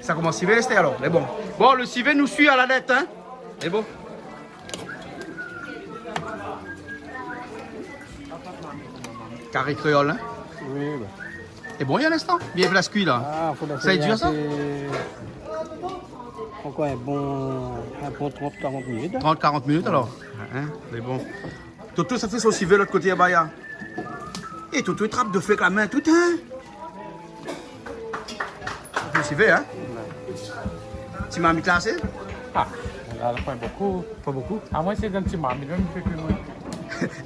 Ça commence à civet, c'était alors, les bons. Bon, le civet nous suit à la lettre, hein? Les bons. Carré créole, hein? Oui, bah. C'est bon, il y a l'instant? Bien place cuit là. Ah, faut Ça est dur ça? Encore un bon 30-40 minutes. 30-40 minutes alors. Hein? C'est bon. Toto, ça fait son civet de l'autre côté à Baya. Et Toto, il trappe de feu avec la main, tout, hein? Le civet, hein? Tu m'as mis classé? Ah, là, pas beaucoup. Pas beaucoup? À moins c'est un petit marmite, même fait que moi.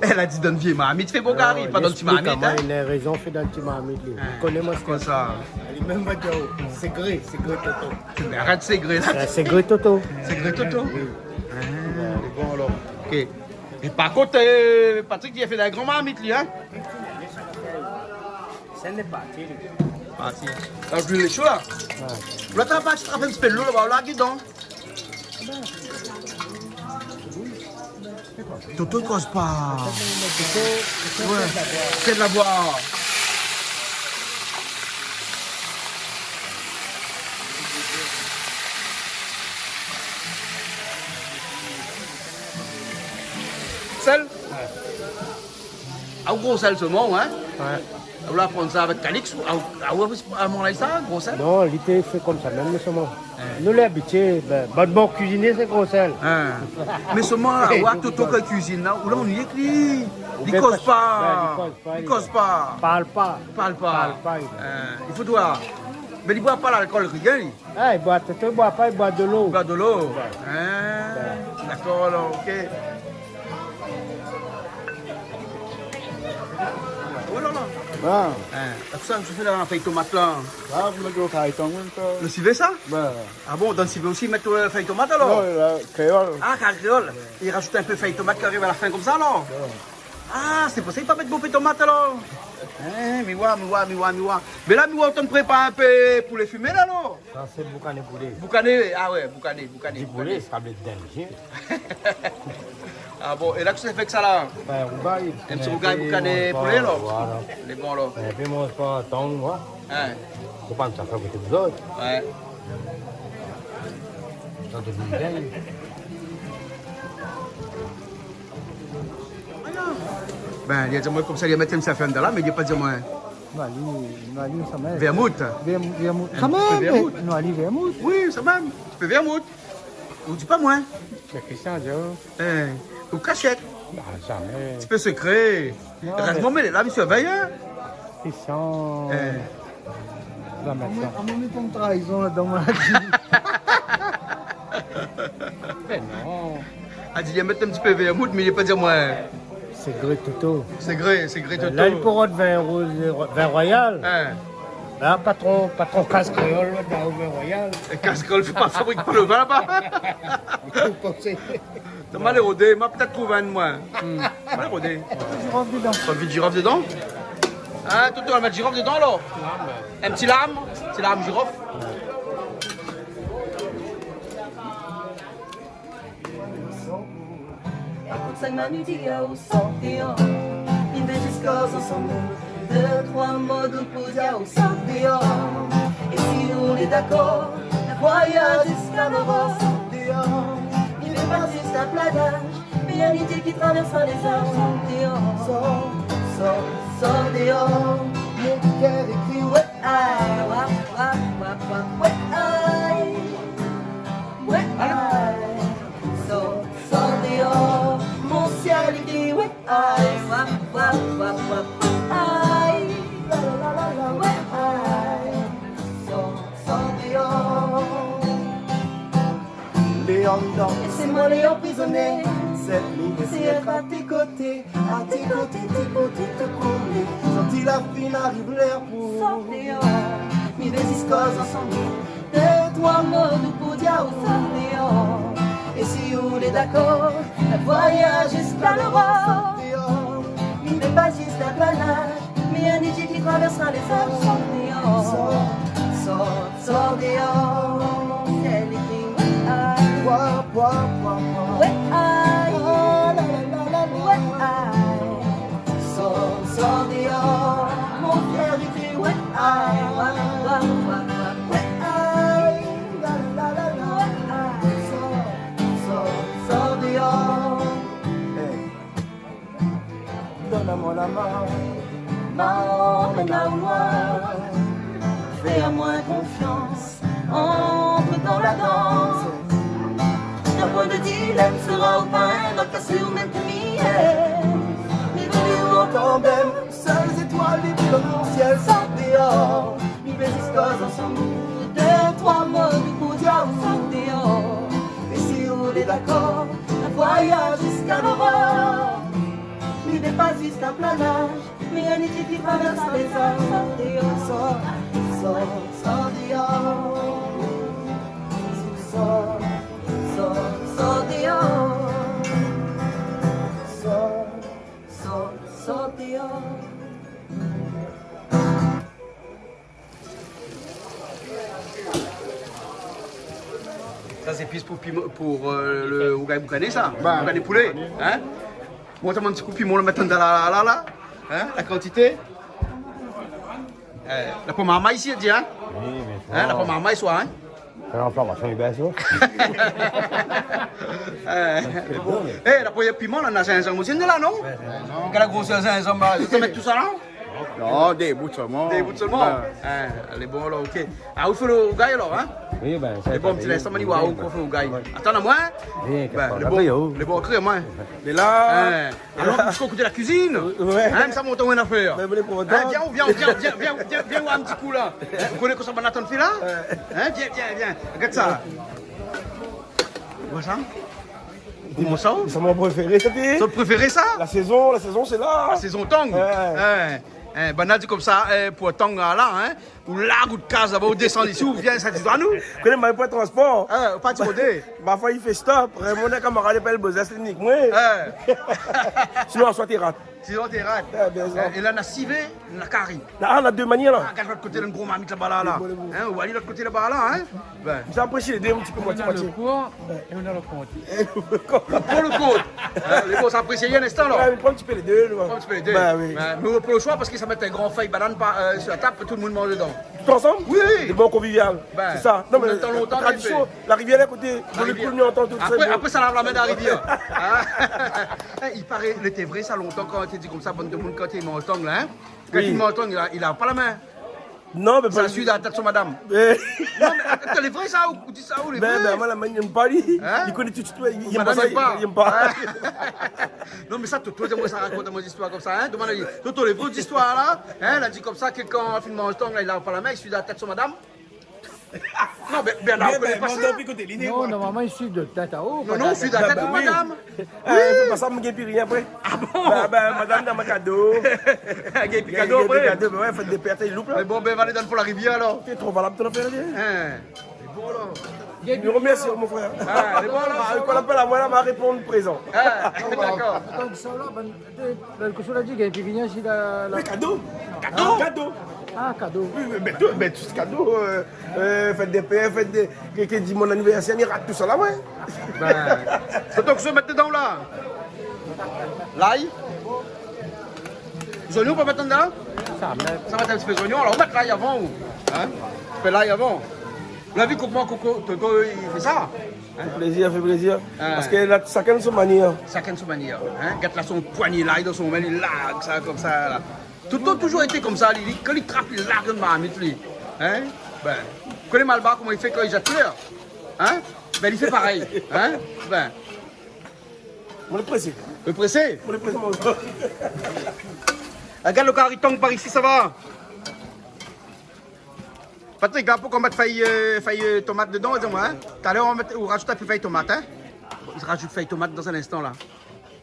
Elle a dit donne vieille marmite, fais beau gari, pas donne petit marmite, hein? Il a raison, fait d'un petit marmite. Connais-moi ce Comme ça. Elle même va dire, c'est gré Toto. Mais arrête, c'est gré là. C'est gré Toto. C'est gré Toto? Ah, c'est bon alors. Ok. Et par contre, Patrick, il a fait de la grande marmite, lui, hein? Ça n'est pas tiré. Parti. Alors, je lui ai chaud là. Là, t'as pas, tu te rappelles un petit peu de l'eau là-bas, là, guidon. Toto ne cause pas. Ouais. C'est de la boire. Sel? Ah, gros sel seulement, hein? Ouais. Vous apprenez ça avec Calix à mon ça, gros sel? Non, l'été fait comme ça, même seulement. Nous les habitués, bon cuisiner c'est gros sel. Mais seulement, ou à tout que cuisine là, ou là on y écrit. Il cause pas. Il cause pas. Parle pas. Parle pas. Il faut voir. Mais il boit pas l'alcool, rien. Ah, il boit pas, il boit de l'eau. Il boit de l'eau. D'accord, alors, ok. Oh là là. C'est ça que je fais là, feuille tomate là. Le civet ça? Ah bon, dans le civet aussi, mettre feuille tomate alors? Non, créole. Ah, créole. Il rajoute un peu feuille tomate qui arrive à la fin comme ça alors? Ah, c'est pour ça qu'il ne peut pas mettre beaucoup de tomates alors? Mais ouais. Mais là, on te prépare un peu pour les fumer là non? Ça c'est boucané poulet. Boucané, ah ouais, boucané. Du poulet, ça va être dingue. Ah bon, et là, qu'est-ce que c'est fait que ça là? Un petit boucané poulet là? Voilà. Il est bon là. Et puis moi, je prends un temps, moi. Je pense que ça fait beaucoup de autres. Ouais. Ça devient dingue. Ben, il y a des gens comme ça, il y a mettre ça fait un dollar, mais il n'y a pas de moi. ça même. Vermouth. Ça même. Non, allez, vermouth. Oui, ça même. Tu peux vermouth. Ou dis pas moins. C'est Christian Dior. Ou cachette. Jamais. Tu peux secret. Reste-moi, mais là, monsieur Veilleur. Christian. Va mettre ça. On met ton trahison là-dedans, moi. Mais non. Elle dit, il y a mettre un petit peu vermouth, mais il n'y a pas dire moi. C'est Gré Toto. C'est Gré Toto. Là, il pourra de vin royal. Là, patron casse créole, dans le vin royal. Et casse créole, fait pas fabrique pour le vin là-bas. T'as mal érodé, m'a peut-être trouvé un de moi. Mal érodé. Girofle dedans. T'as envie de girofle dedans? Ah, Toto, on va mettre girofle dedans alors? Un petit lame? Petit lame girofle? Consegue manudia o sorteio Em vez de escosas são deux, trois mots de pousia au sorteio Et si on est d'accord, le voyage jusqu'à l'Europe sorteio Il n'est pas juste un planage, mais un idée qui traverse les heures sorteio Sorteio Mon cœur écrit ouais aïe, wap wap wap wap ouais aïe Ouais aïe Sorteio Mon ciel écrit ouais aïe, wap wap wap wap aïe, la la la la ouais aïe, sorteio. Léon dans Et c'est moi Léon prisonnier, cette ligne, c'est être à tes côtés, te couler. Sorti la fine arrive l'air pour Sorteio, mi vezes cosas ensemble, deux, trois mots de poudia au sorteio. Et si on est d'accord, le voyage jusqu'à l'Europe Il n'est pas juste un planage, mais un idée qui traversera les heures Sorteio Elle écrit ouais aïe Ouais aïe Sorteio Mon frère écrit ouais aïe Ouais aïe Donne-moi la main, Emmène-la au loin, fais à moi confiance, entre dans la danse. Un point de dilemme sera au pain, dans ta sur même mais venez au tandem, seules étoiles libres dans mon ciel sortent dehors, mi vezes cosas são deux, trois mots de poudia sortent dehors. Et si on est d'accord, un voyage jusqu'à l'Europe Il n'est pas juste un planage, mais un idée qui traverse les heures Sorteio Sorteio Ça c'est piste pour le boucané ça? Boucané poulet, hein? Moi, t'as mon petit coup de piment, le mettre dans la hein? La quantité. La pomme à maïs ici, dit, hein? Oui, mais La pomme à maïs, soit, hein? L'inflammation est baisse, La première piment, on a 500 aussi, là, non? Quelle la grosseur 500, tu vas mettre tout ça là? Non, des bouts seulement. Des bouts seulement. Les bons là, ok. Ah, vous faites le gars alors, hein? Oui, ben, ça Les bons petits laissants, on va où qu'on fait au gars. Attends, à moi. Les bons crus, moi. Et là. Alors, il faut écouter la cuisine. Hein, ça monte en affaire. Viens, voir un petit coup là. Vous connaissez quoi ça, Nathan fait là? Viens. Regarde ça. Vois ça? Comment ça? C'est mon préféré, ça fait. Ton préféré, ça? La saison, c'est là. La saison Tong. Ben, dit comme ça, pour Tong là, hein, ou là, ou de case, là-bas, ou descend ici, ou vient, ça dit à nous. Vous connaissez ma point de transport? Pas de modé. Ma foi, il fait stop. Mon camarade appelle Bozas technique. Moi. Sinon, on soit tes rats. Sinon, t'es rate. Et là, on a civé, on a carré. On a deux manières là. Regarde l'autre côté, le gros mamite là-bas, là. On va aller de l'autre côté là-bas, là, hein. J'ai apprécié les deux un petit peu moitié. On a le cours et on a le compte. Pour le compte. Les gars, ça apprécie un instant, là. Ouais, prends un petit peu les deux. Prends un petit peu les deux. Bah oui. Mais on peut le choix parce que ça met un grand feuille banane sur la table et tout le monde mange dedans. Tout ensemble? Oui. Des bons convivial. C'est ça. Non, mais longtemps, tradition, la rivière est à côté. Pour le coup, nous entend tout ça. Après, ça lave la main dans la rivière. Il paraît, il était vrai ça longtemps quand on était dit comme ça, bonne de monde, quand il mange tong là. Quand il mange tong, il a pas la main. Non, mais ça suit dans la tête de son madame. Non, mais t'es les vrais ça ou dis ça ou les vrais? Ben, moi, la main, il n'aime pas lui. Il connaît tout de suite. Il n'aime pas ça. Il n'aime pas. Non, mais ça, toi, moi, ça raconte des histoires comme ça. Hein? Demande, toi, les vraies histoires là. Hein? Elle a dit comme ça que quand il mange tong, là, il a pas la main, il suit dans la tête de son madame. Non, mais Bernard, on connaît pas ça. Non, normalement, il suit de tête à haut. Non, il suit de la tête de madame. Oui. Il pas ça, je ne plus rien après. Ah bon? Madame, dans ma cadeau. Il cadeau après. Ouais, faites des pertes, il loupe là. Mais bon, ben, va aller dans pour la rivière alors. C'est trop valable, tu l'as fait là. C'est bon là. Je remercie mon frère. C'est bon là. Quand on appelle à moi, elle va répondre présent. D'accord. Attends, ça là, le cochon a dit qu'il y a un pivignon ici. Cadeau. Cadeau. Ah, cadeau. Oui, mais tout ce cadeau, faites des paix, faites des. Quelqu'un dit mon anniversaire, il rate tout ça là, ouais. C'est toi que je vais mettre dedans là. L'ail. Les oignons, on peut mettre dedans? Ça va mettre un petit peu d'oignons. Alors on va mettre l'ail avant ou? Hein? On fait l'ail avant. Vous l'avez vu comment Toto il fait ça? Fait plaisir. Parce que là, chacun de son manière. Chacun de son manière. Hein? Regarde là son poignet là, dans son main, il largue ça comme ça là. Toto a toujours été comme ça, quand il trappe, il largue de marmite, lui. Hein? Ben, vous connaissez Malbar, comment il fait quand il jette fleur? Hein? Ben, il fait pareil. Hein? Ben. On est pressé. Le pressé? On est pressé, mon regarde le cariton par ici, ça va? Patrick, là, pour qu'on mette feuille tomate dedans, dis-moi, hein? Tout à l'heure, on rajoute un peu feuille tomate, hein? Il rajoute feuille tomate dans un instant, là.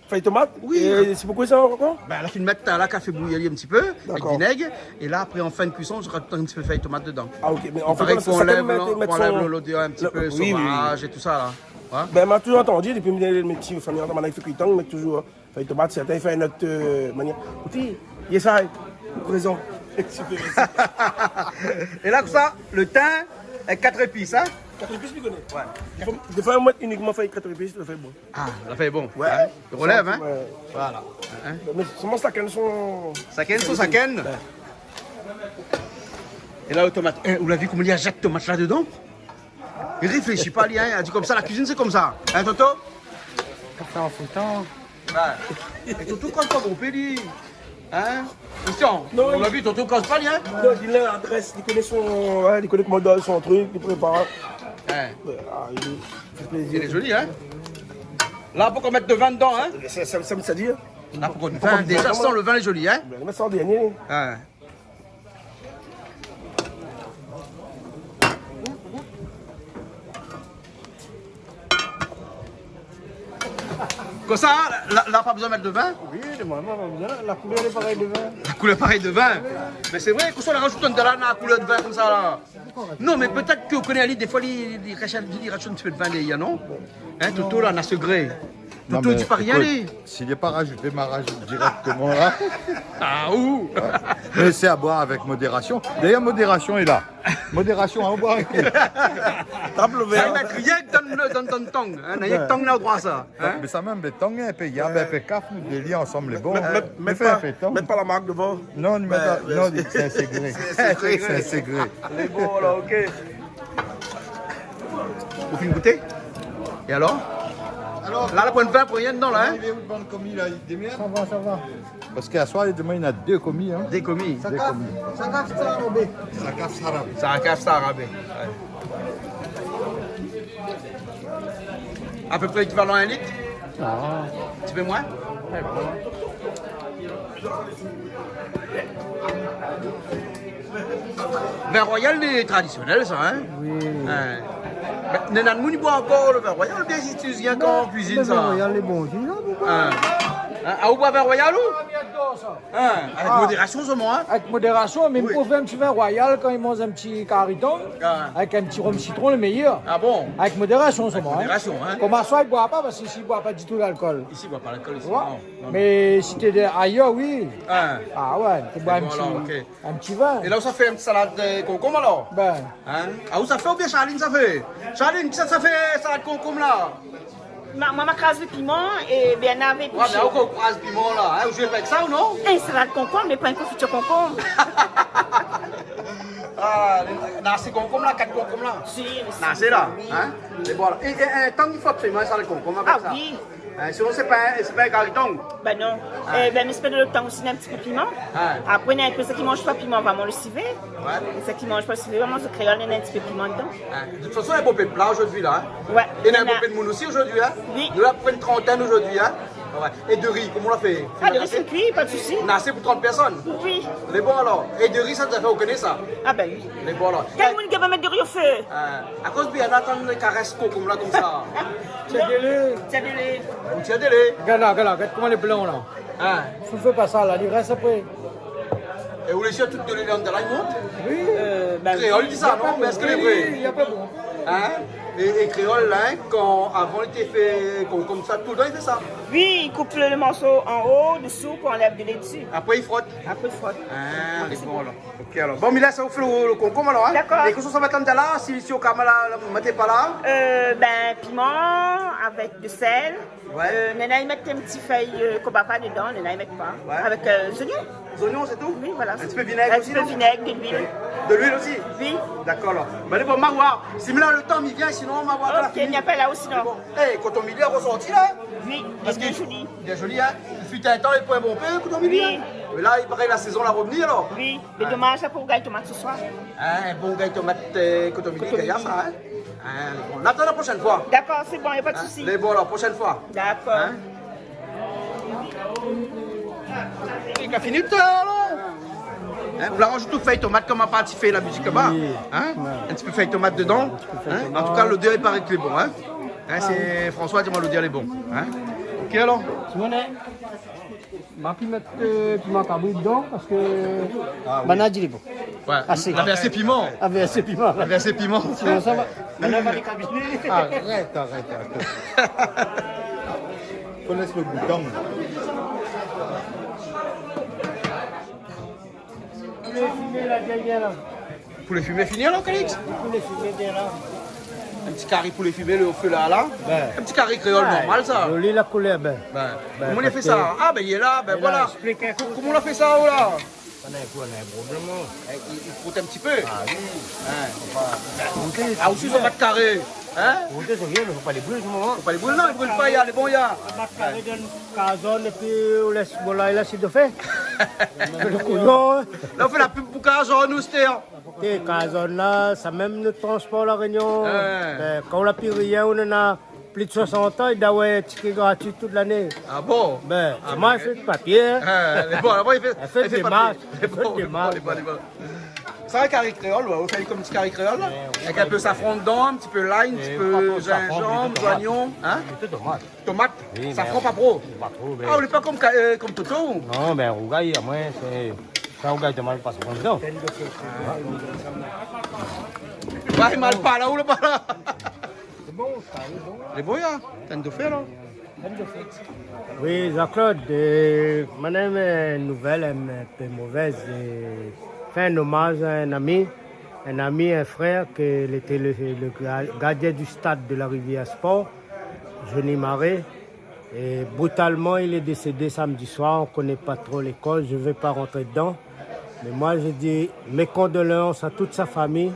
Feuille tomate? Oui. Et c'est pourquoi ça encore? Ben, la fin de mettre là, café bouillir un petit peu, avec vinaigre. Et là, après, en fin de cuisson, je rajoute un petit peu de feuille tomate dedans. Ah, ok. Mais en fait, qu'on enlève l'odeur un petit peu, le sauvage et tout ça, là. Ouais. Ben, je toujours entendu, depuis mes petits familles, on a fait cuiton, mais toujours feuille tomate, certains font une autre manière. Écoutez, il y a ça, présent. Et là, comme ça, le thym avec 4 épices, hein? 4 épices, tu connais? Ouais. Des fois, moi, uniquement fait 4 épices, ça fait bon. Ah, ça fait bon. Ouais. Hein? Le relève, hein? Voilà. Mais seulement ça canne son. Ça canne. Et là, le tomate. Vous l'avez vu comment il y a Jacques tomate là dedans? Il réfléchit pas, lui, hein? Il a dit comme ça, la cuisine, c'est comme ça. Hein, Toto? Ça en foutant. Ouais. Et Toto, quand pas grouper, lui. Hein? Christian, on l'a vu, Toto casse pas, lui, hein? Non, il a l'adresse, il connaît son. Ouais, il connaît comment donne son truc, il prépare. Ouais. Il fait plaisir. Il est joli, hein? Là, pour qu'on mette de vin dedans, hein? Ça dit, hein? Là, pour qu'on mette vin, déjà, sans le vin est joli, hein? On met ça en dernier. Ouais. Comme ça, là, pas besoin de mettre de vin? Oui, normalement, pas besoin. La couleur est pareille de vin. La couleur pareille de vin? Mais c'est vrai, qu'on soit rajoute un de la couleur de vin comme ça, là. Non, mais peut-être que vous connaissez, des fois, il rajoute un petit peu de vin, il y a, non? Hein, Toto, là, on a ce gré. Toto, tu peux rien aller. S'il n'est pas rajouté, ma rajoute directement là. Ah, où? Mais c'est à boire avec modération. D'ailleurs, modération est là. Modération à boire avec lui. Tape le verre. Ça va mettre rien que dans le tong. Il n'y a que tong là au droit, ça. Mais ça même, béton, et puis il y a un caf, nous délier ensemble les bons. Mets pas la marque devant. Non, c'est un ségré. C'est un ségré. Les bons là, ok. Vous finissez goûter? Et alors? Là, la pointe 20 pour rien dedans, là. Hein? Il est où le bon commis là? Il démerde? Ça va. Parce qu'à soir et demain, il y en a 2 commis. Hein. Des commis. Ça casse ça, Robé. Ça casse ça. C'est un cave ça, rabais. À peu près équivalent à 1 litre? Ah, Un petit peu moins? Vin royal est traditionnel, ça, hein? Oui. Nenan Mouni boit encore le vin royal, bien si tu viens quand en cuisine, ça. Regarde les bons vins, Ah, vous boivez vin royal ou? J'adore ça. Avec modération seulement, hein? Avec modération, même pour faire un petit vin royal, quand ils mangent un petit cariton, avec un petit rhum citron, le meilleur. Ah bon? Avec modération seulement. modération, hein. Comme à soi, ils ne boivent pas, parce qu'ici, ils ne boivent pas du tout d'alcool. Ici, il ne boit pas l'alcool, ici. Tu vois? Non. Mais si tu es ailleurs, oui. Hein? Ah ouais, tu bois bon, alors, ok. un petit vin. Et là, ça fait une salade de concombre alors? Ben, Hein? Ah, où ça fait ou bien Charline, ça fait? Charline, ça fait salade de concombre là? Moi, je crase le piment et Bernard avec Ouais, mais où qu'on croise le piment là? Hein? Vous jouez avec ça ou non? un salade de concombre, mais pas une confiture concombre. Ah, c'est concombre là, 4 concombres là? Si, C'est là, hein? Et voilà. Et tant qu'il faut absolument ça, le concombre avec ça. Ah oui. Sinon, c'est pas un cariton. Ben non. Ben, mais c'est pas de le temps aussi, un petit peu piment. Après, il y a un peu ceux qui ne mangent pas piment, vraiment le civet. Et ceux qui ne mangent pas le civet, vraiment, ce créole, il y a un petit peu piment dedans. De toute façon, il y a un beau peu de plat aujourd'hui là. Hein? Ouais. Et il y a un beau peu de monde aussi aujourd'hui. Hein? Oui. Nous avons une trentaine aujourd'hui. Hein? Ouais. Et de riz, comment on l'a fait? Ah, le riz, c'est cuit, pas de souci. Assez pour 30 personnes? Oui. Les bons alors. Et de riz, ça te fait reconnaître ça? Ah ben oui. Les bons alors. Quel monde qui va mettre du riz au feu? À cause bien attendre les caresses comme là comme ça. tiens-les. Tiens-les. On tient délai. Regarde comment les blancs là. Hein? Ne fais pas ça là, il reste après. Et vous laissez toutes les langues de la monte? Oui. Ben, Créole dit ça, non? Mais est-ce que les vrais? Il n'y a pas bon. Hein? Et créole là, quand avant il était fait comme ça, tout le temps il fait ça. oui, il coupe le morceau en haut, dessous, pour enlève de lait dessus. Après il frotte. Après, il frotte. Ah, c'est bon alors. Ok alors. Bon, mais là ça vous fait le concombre alors. Hein? D'accord. Et qu'est-ce que ça va attendre là? Si au camara là, vous ne mettez pas là? Ben, piment avec de sel. Ouais. Nana, ils mettent un petit feuille qu'on ne va pas dedans, Nana, ils mettent pas. Ouais. Avec des oignons. Les oignons, c'est tout? Oui, voilà. Un petit peu de vinaigre Un aussi? petit peu de vinaigre, de l'huile. De l'huile aussi? Oui. D'accord alors. Ben bon, Marois, si là le temps il vient, sinon on va voir Ok, il n'y a pas là aussi, non. Bon. Hey, quand on milieu est ressorti là? Oui, Parce il est bien que- joli. Bien joli, hein? Il fut un temps, il pouvait bon peu, quand on milieu. Oui. Mais là, il paraît la saison la revenir alors. Oui, mais dommage là pour gagner tomate ce soir. Un bon gars tomate cotomili, qu'il y a ça, hein? Bon, on attend la prochaine fois. D'accord, c'est bon, il n'y a pas de souci. Les bons, alors, prochaine fois. D'accord. Hein? Il a fini tout alors? Hein, vous la rajoutez tout feuille tomate comme un parti fait la musique là-bas. Hein? Un petit peu feuille tomate dedans. Hein? En tout cas, l'odeur, il paraît qu'il est bon. Hein? Hein, c'est François, dis-moi l'odeur, il est bon. Hein? Ok alors? Tu vois, je vais mettre piment cabri dedans parce que. Banane, il est bon. Ouais. Assez. Avec assez piment. Avec assez piment. Avec assez piment. Sinon, ça va. Banane va les cabiner. Arrête. Faut laisser le bouton. Poulet fumé fini alors, Calix? Poulet fumé derrière. Un petit carré poulet fumé au feu là. Ben. Un petit carré créole normal ça. Joli la couleur, ben. Comment on a fait ça? Ah ben il est là, ben voilà. Comment on a fait ça là? Il frotte un petit peu. Ah oui. Ah aussi ça va de carré. Hein? Vous êtes rien, il ne faut pas les brûler ce moment. Faut pas les brûler, non, ils brûlent pas, il y a les bons, il y a. Carré donne Cazone et puis on laisse voilà, il a de fait. Le couillon. Là on fait la pub pour Cazone nous c'était. Et Cazone là, ça même le transport la Réunion. Quand on a pris rien, on en a plus de 60 ans, il doit avoir un ticket gratuit toute l'année. Ah bon? Ben, moi, il fait de papier. Les bons, là-bas il fait des marques. Les bons. C'est un carré créole, on fait comme un petit carré créole, avec un peu safran dedans, un petit peu lime, un petit peu gingembre, oignon, hein? Tomate. Safran pas trop. Ah, on n'est pas comme Toto. Non, mais on gagne, moi, c'est. Ça, on gagne de mal, pas ça dedans. Ouais, mal pas là ou le pas là? C'est bon, ça, c'est bon. Les bons, hein? T'as de faire là? Oui, Jean-Claude, madame, une nouvelle un peu mauvaise. Fait un hommage à un ami, un frère, qui était le gardien du stade de la Rivière Sport, Johnny Marais. Et brutalement, il est décédé samedi soir. On ne connaît pas trop les causes, je ne vais pas rentrer dedans. Mais moi, je dis mes condoléances à toute sa famille,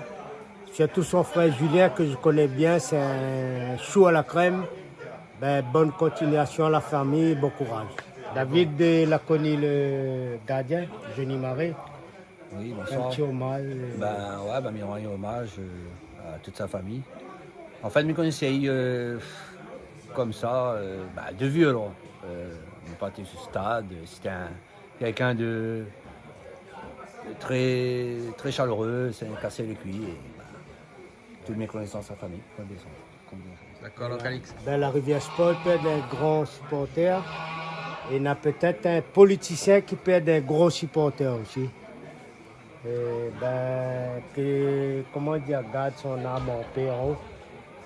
surtout son frère Julien, que je connais bien, c'est un chou à la crème. Ben, bonne continuation à la famille, bon courage. David il a connu le gardien, Jenny Marais. Oui, Un bonsoir. petit hommage. Il rend hommage à toute sa famille. En fait, je me connaissais comme ça, de vieux alors. On partait sur ce stade, c'était quelqu'un de très, très chaleureux, c'est un cassé les cuits. Et, toutes mes connaissances à sa famille. D'accord, alors Calix. Ben, la Rivière Sport peut être un grand supporter. Et il y a peut-être un politicien qui peut être un gros supporter aussi. Et comment dire, garde son âme en paix en haut.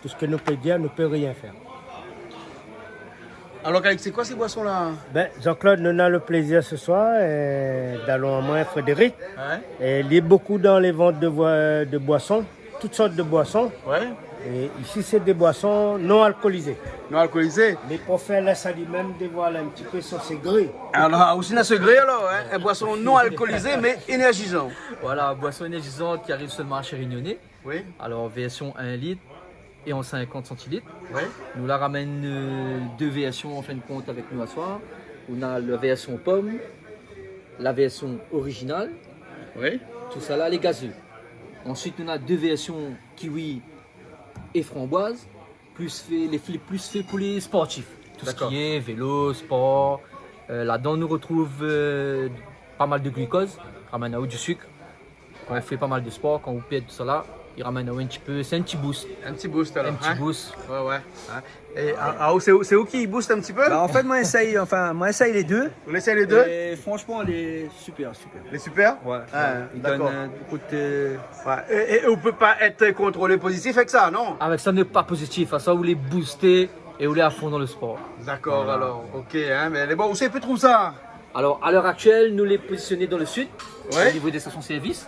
Tout ce que nous peut dire, nous ne peut rien faire. Alors Calix, c'est quoi ces boissons-là? Ben, Jean-Claude, nous avons le plaisir ce soir d'aller en main Frédéric. Ouais. Et il est beaucoup dans les ventes de boissons, toutes sortes de boissons. Ouais. Et ici, c'est des boissons non alcoolisées. Non alcoolisées. Mais pour faire la salle même, dévoile un petit peu sur ses grilles. Alors, aussi dans ce gré, alors, une boisson non alcoolisée mais énergisante. Voilà, boisson énergisante qui arrive sur le marché réunionnais. Oui. Alors, version 1 litre et en 50 centilitres. Oui. Nous la ramène deux versions en fin de compte avec nous à soir. On a la version pomme, la version originale. Oui. Tout ça là, les gazeux. Ensuite, on a deux versions kiwi et framboise, les plus fait pour les sportifs. Tout ce qui est vélo, sport. Là-dedans, on nous retrouve pas mal de glucose, ramène à haut du sucre. Quand on fait pas mal de sport, quand on pète tout ça là, il ramène à haut un petit peu, c'est un petit boost. Un petit boost alors. Un petit boost. Ouais. Et c'est où qui booste un petit peu? En fait, moi, j'essaye les deux. On essaye les deux? Et franchement, elle est super. Les super? Ouais. Il d'accord. donne beaucoup de... Ouais. Et on peut pas être contrôlé positif avec ça, non? Avec ça, n'est pas positif. À ça, vous les booster et vous les à fond dans le sport. D'accord, voilà. Alors, ok. Mais bon, où c'est peut trouver ça? Alors, à l'heure actuelle, nous les positionnons dans le sud, ouais. Au niveau des stations-service.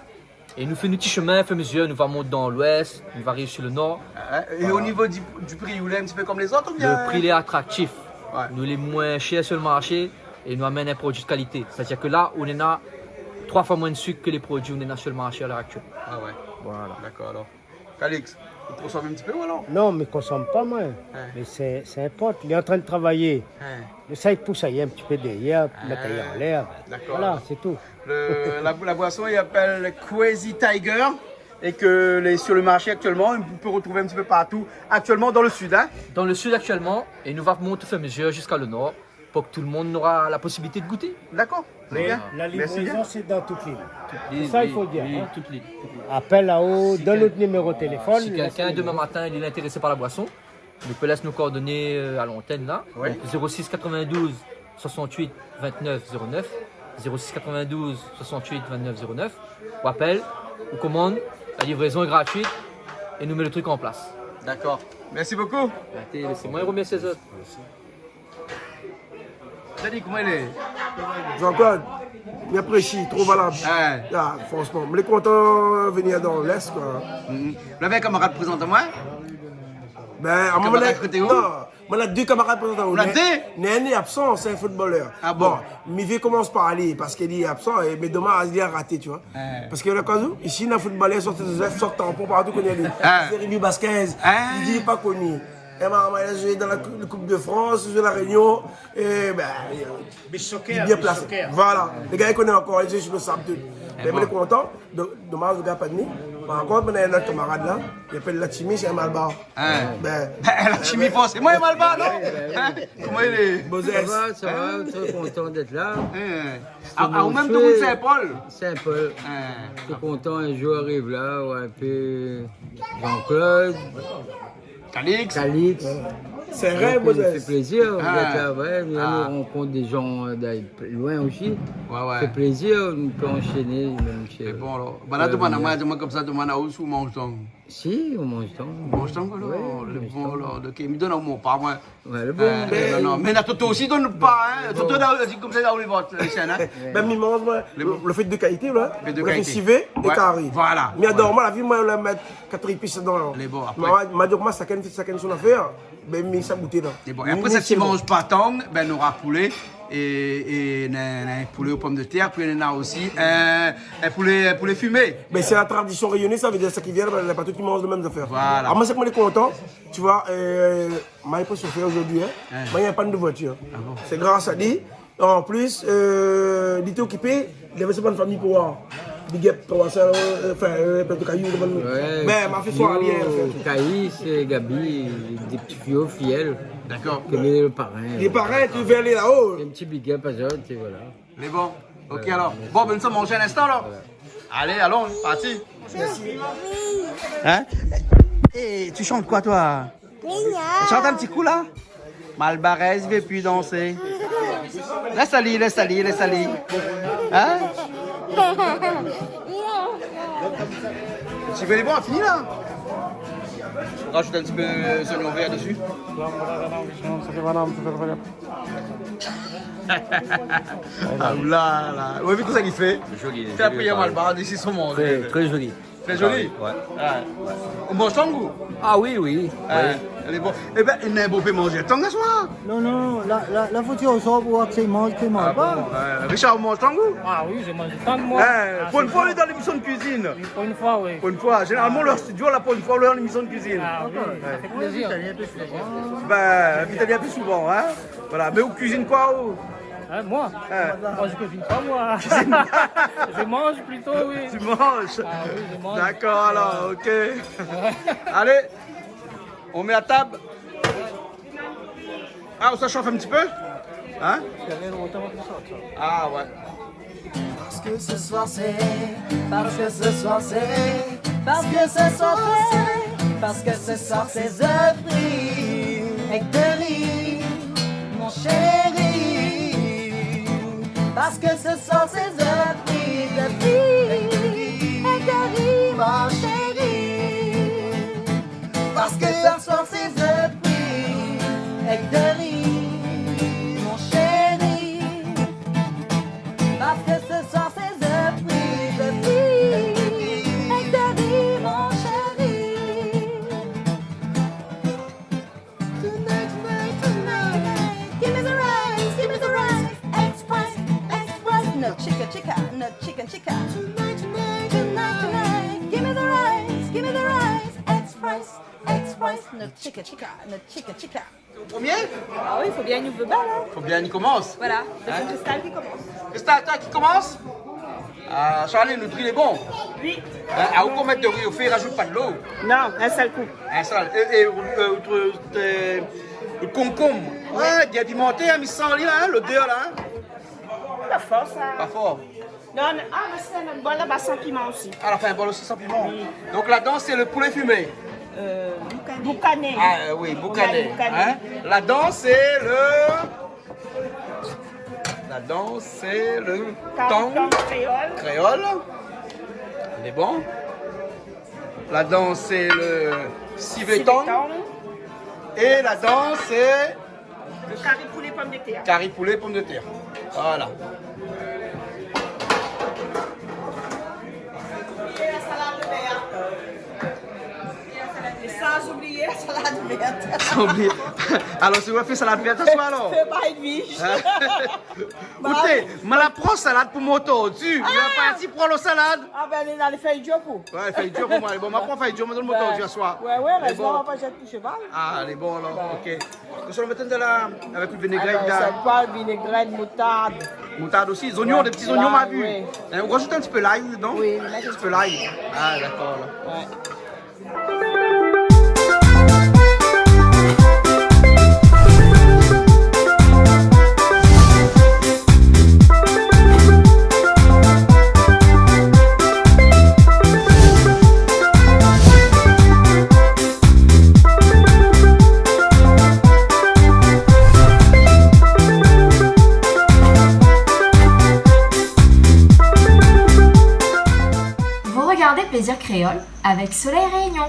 Et nous faisons un petit chemin, fait mesure, nous va monter dans l'ouest, nous va arriver sur le nord. Et au niveau du prix, vous l'avez un petit peu comme les autres ou bien? Le prix est attractif. Ouais. Nous les moins chers sur le marché et nous amène un produit de qualité. C'est-à-dire que là, on a 3 fois moins de sucre que les produits qu'on a sur le marché à l'heure actuelle. Ah ouais. Voilà. D'accord alors. Calix, vous consommez un petit peu ou alors? Non, mais ne consomme pas moins. Mais c'est un pote, il est en train de travailler. Mais ça, il pousse à y un petit peu derrière, mettre en l'air. D'accord. Voilà, c'est tout. La boisson, il appelle Crazy Tiger et que sur le marché actuellement, on peut retrouver un petit peu partout, actuellement dans le sud. Hein? Dans le sud actuellement, et nous va monter au fur et à mesure jusqu'à le nord pour que tout le monde aura la possibilité de goûter. D'accord. La livraison, c'est dans toute l'île. C'est ça, il faut dire. Oui, hein. toute l'île. Appelle là-haut, donne notre numéro de téléphone. Si quelqu'un demain matin il est intéressé par la boisson, il peut laisser nos coordonnées à l'antenne là. Oui. Donc 06 92 68 29 09. 06 92 68 29 09. Ou appelle, ou commande, la livraison est gratuite et nous met le truc en place. D'accord. Merci beaucoup. C'est moi qui remercie les autres. Salut, comment il est? Jean-Claude, il apprécie, trop valable. Franchement, je suis content de venir dans l'Est. Vous avez un camarade présent à moi? Ben, à mon on a deux camarades présents. On a deux? Néen est absent, c'est un footballeur. Ah bon? Mivé commence par aller parce qu'il est absent, mais demain, il a raté, tu vois. Parce que le cas où, ici, il y a un footballeur sortant pour partout qu'on est allé. C'est Rémi Basquez, il n'est pas connu. Et il a joué dans la Coupe de France, il a joué à la Réunion. Et il est bien placé. Voilà. Les gars, ils connaissent encore, ils jouent sur le sable. Mais il est content. Dommage, le gars n'a pas de nid. Par contre, il y a un autre camarade là, il appelle la chimie, c'est un malbar. La chimie, c'est moi un malbar, non? Comment il est? Ça va, très content d'être là. Ou même tout le monde, c'est Saint-Paul? Saint-Paul. Je suis content, un jour arrive là, ouais, puis Jean-Claude. Calix. C'est vrai, ça fait plaisir d'être là, ouais. Nous rencontre des gens loin aussi. Ça fait plaisir, on peut enchaîner. C'est bon alors. Là, tu m'as comme ça, tu m'as où ou mange donc? Si, on mange donc. On mange donc alors? Le bon alors. Ok, me donne un mot, pas moi. Ouais, le bon. Non, mais Toto aussi donne pas, hein. Toto, comme ça, dans les votes, les chaînes, hein. Même il mange, le fait de qualité, là. De on fait qualité. civet et carré. Voilà. Mais adore, moi, la vie, moi, on la met 4 épices dans. Les bons, après. Moi, dire, moi, ça son affaire. Ben, mais ça goûte là. Et bon, et après, si tu ne manges pas tant, ben, on aura poulet et un poulet aux pommes de terre, puis on a aussi un poulet fumé. Mais c'est la tradition rayonnée, ça veut dire ça qui vient, les bateaux qui mangent les mêmes affaires. Voilà. Alors moi, c'est que moi, je suis content. Tu vois, moi, je peux chauffer aujourd'hui. Hein. Moi, il n'y a pas de voiture. Ah bon? C'est grâce à lui. En plus, il était occupé, il avait pas de famille pour voir. Big up, comment ça, enfin, peut-être caillou, mais ma fille soit alliée. Caïs, Gabi, des petits vieux fidèles. D'accord. Comme les parrains. Les parrains, tu veux aller là-haut. Un petit big up à eux, et voilà. Les bons. Ok, alors. Bon, ben, nous sommes mangés un instant, alors. Allez, allons, parti. Merci. Hein? Et tu chantes quoi, toi? Tu chantes un petit coup, là? Malbarès, je vais plus danser. Laisse aller, laisse aller, laisse aller. Hein? Tu veux les bons, fini là? Rajoute un petit peu de oignon vert dessus. Ah là là. Vous avez vu tout ça qu'il fait? Joli. Fais la prière Malbarès, ici sont mangés. Très joli. Très joli? Ouais. On mange ton goût? Ah oui, oui. Elle est bon. Eh ben, il n'a pas pu manger ton gars, soir. Non, la photo au sort pour voir qu'il mange pas. Richard, mange ton goût? Ah oui, je mange tant que moi. Pour une fois, on est dans l'émission de cuisine. Pour une fois, oui. Pour une fois. Généralement, leur studio, là, pour une fois, on est dans l'émission de cuisine. Ah oui, ça fait plaisir. Ben, puis t'as bien plus souvent, hein? Voilà. Mais vous cuisine quoi, ou? Hein, moi Moi, je cuisine pas, moi. Je mange plutôt, oui. Tu manges? Ah oui, je mange. D'accord, alors, ok. Allez, on met la table. Ah, on s'échauffe un petit peu? Hein? Ah, ouais. Parce que ce soir c'est, parce que ce soir c'est, parce que ce soir c'est, parce que ce soir c'est The Prix avec de riz, mon chéri. Parce que ce soir c'est The Prix avec de riz, mon chéri. Parce que ce soir c'est The Prix avec de riz, mon chéri. Parce que ce soir c'est The Prix avec de riz, mon chéri. Tonight, tonight, tonight, give me the rice, express, no chicken, Tonight, tonight, tonight, give me the rice, express, no chicken. Au premier? Ah oui, il faut bien une nouvelle balle. Faut bien, il commence. Voilà, c'est Cristal qui commence. Cristal, toi qui commence? Ah, Charlie, le prix est bon. Oui. À où qu'on met de riz au fait, rajoute pas de l'eau. Non, un seul coup. Un seul. Et le concombre. Ouais, bien pimenté, hein, mais sans rien, hein, l'odeur là. Hein. Pas fort ça. Pas fort. Non, mais c'est un bon là-bas sans piment aussi. Ah, la fin, un bol aussi sans piment. Oui. Donc là-dedans, c'est le poulet fumé. Boucané. Ah oui, boucané. Boucané. Hein? Là-dedans, c'est le... Là-dedans, c'est le thon créole. Il est bon. Là-dedans, c'est le civeton. Et là-dedans, c'est... Le curry poulet pomme de terre. Curry poulet pomme de terre. Voilà. Sans oublier la salade verte. Sans oublier. Alors, si vous faites salade verte ce soir, alors? Fais pas une biche. Écoutez, je la prends salade pour moto. Tu es parti prendre la salade. Ah ben, elle a fait du job pour. Ouais, elle fait du job pour moi. Bon, ma prend fait du job dans le moto ce soir. Ouais, raison, on va pas jeter le cheval. Ah, elle est bon alors, ok. Nous sommes maintenant de la... avec une vinaigrette. Ça pas vinaigrette, moutarde. Moutarde aussi, des oignons, des petits oignons, m'a vu. On rajoute un petit peu l'ail dedans? Oui, un petit peu l'ail. Ah, d'accord. Ouais. Plaisir Créole avec Soleil Réunion.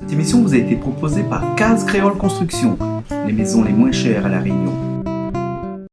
Cette émission vous a été proposée par Case Créole Construction, les maisons les moins chères à La Réunion.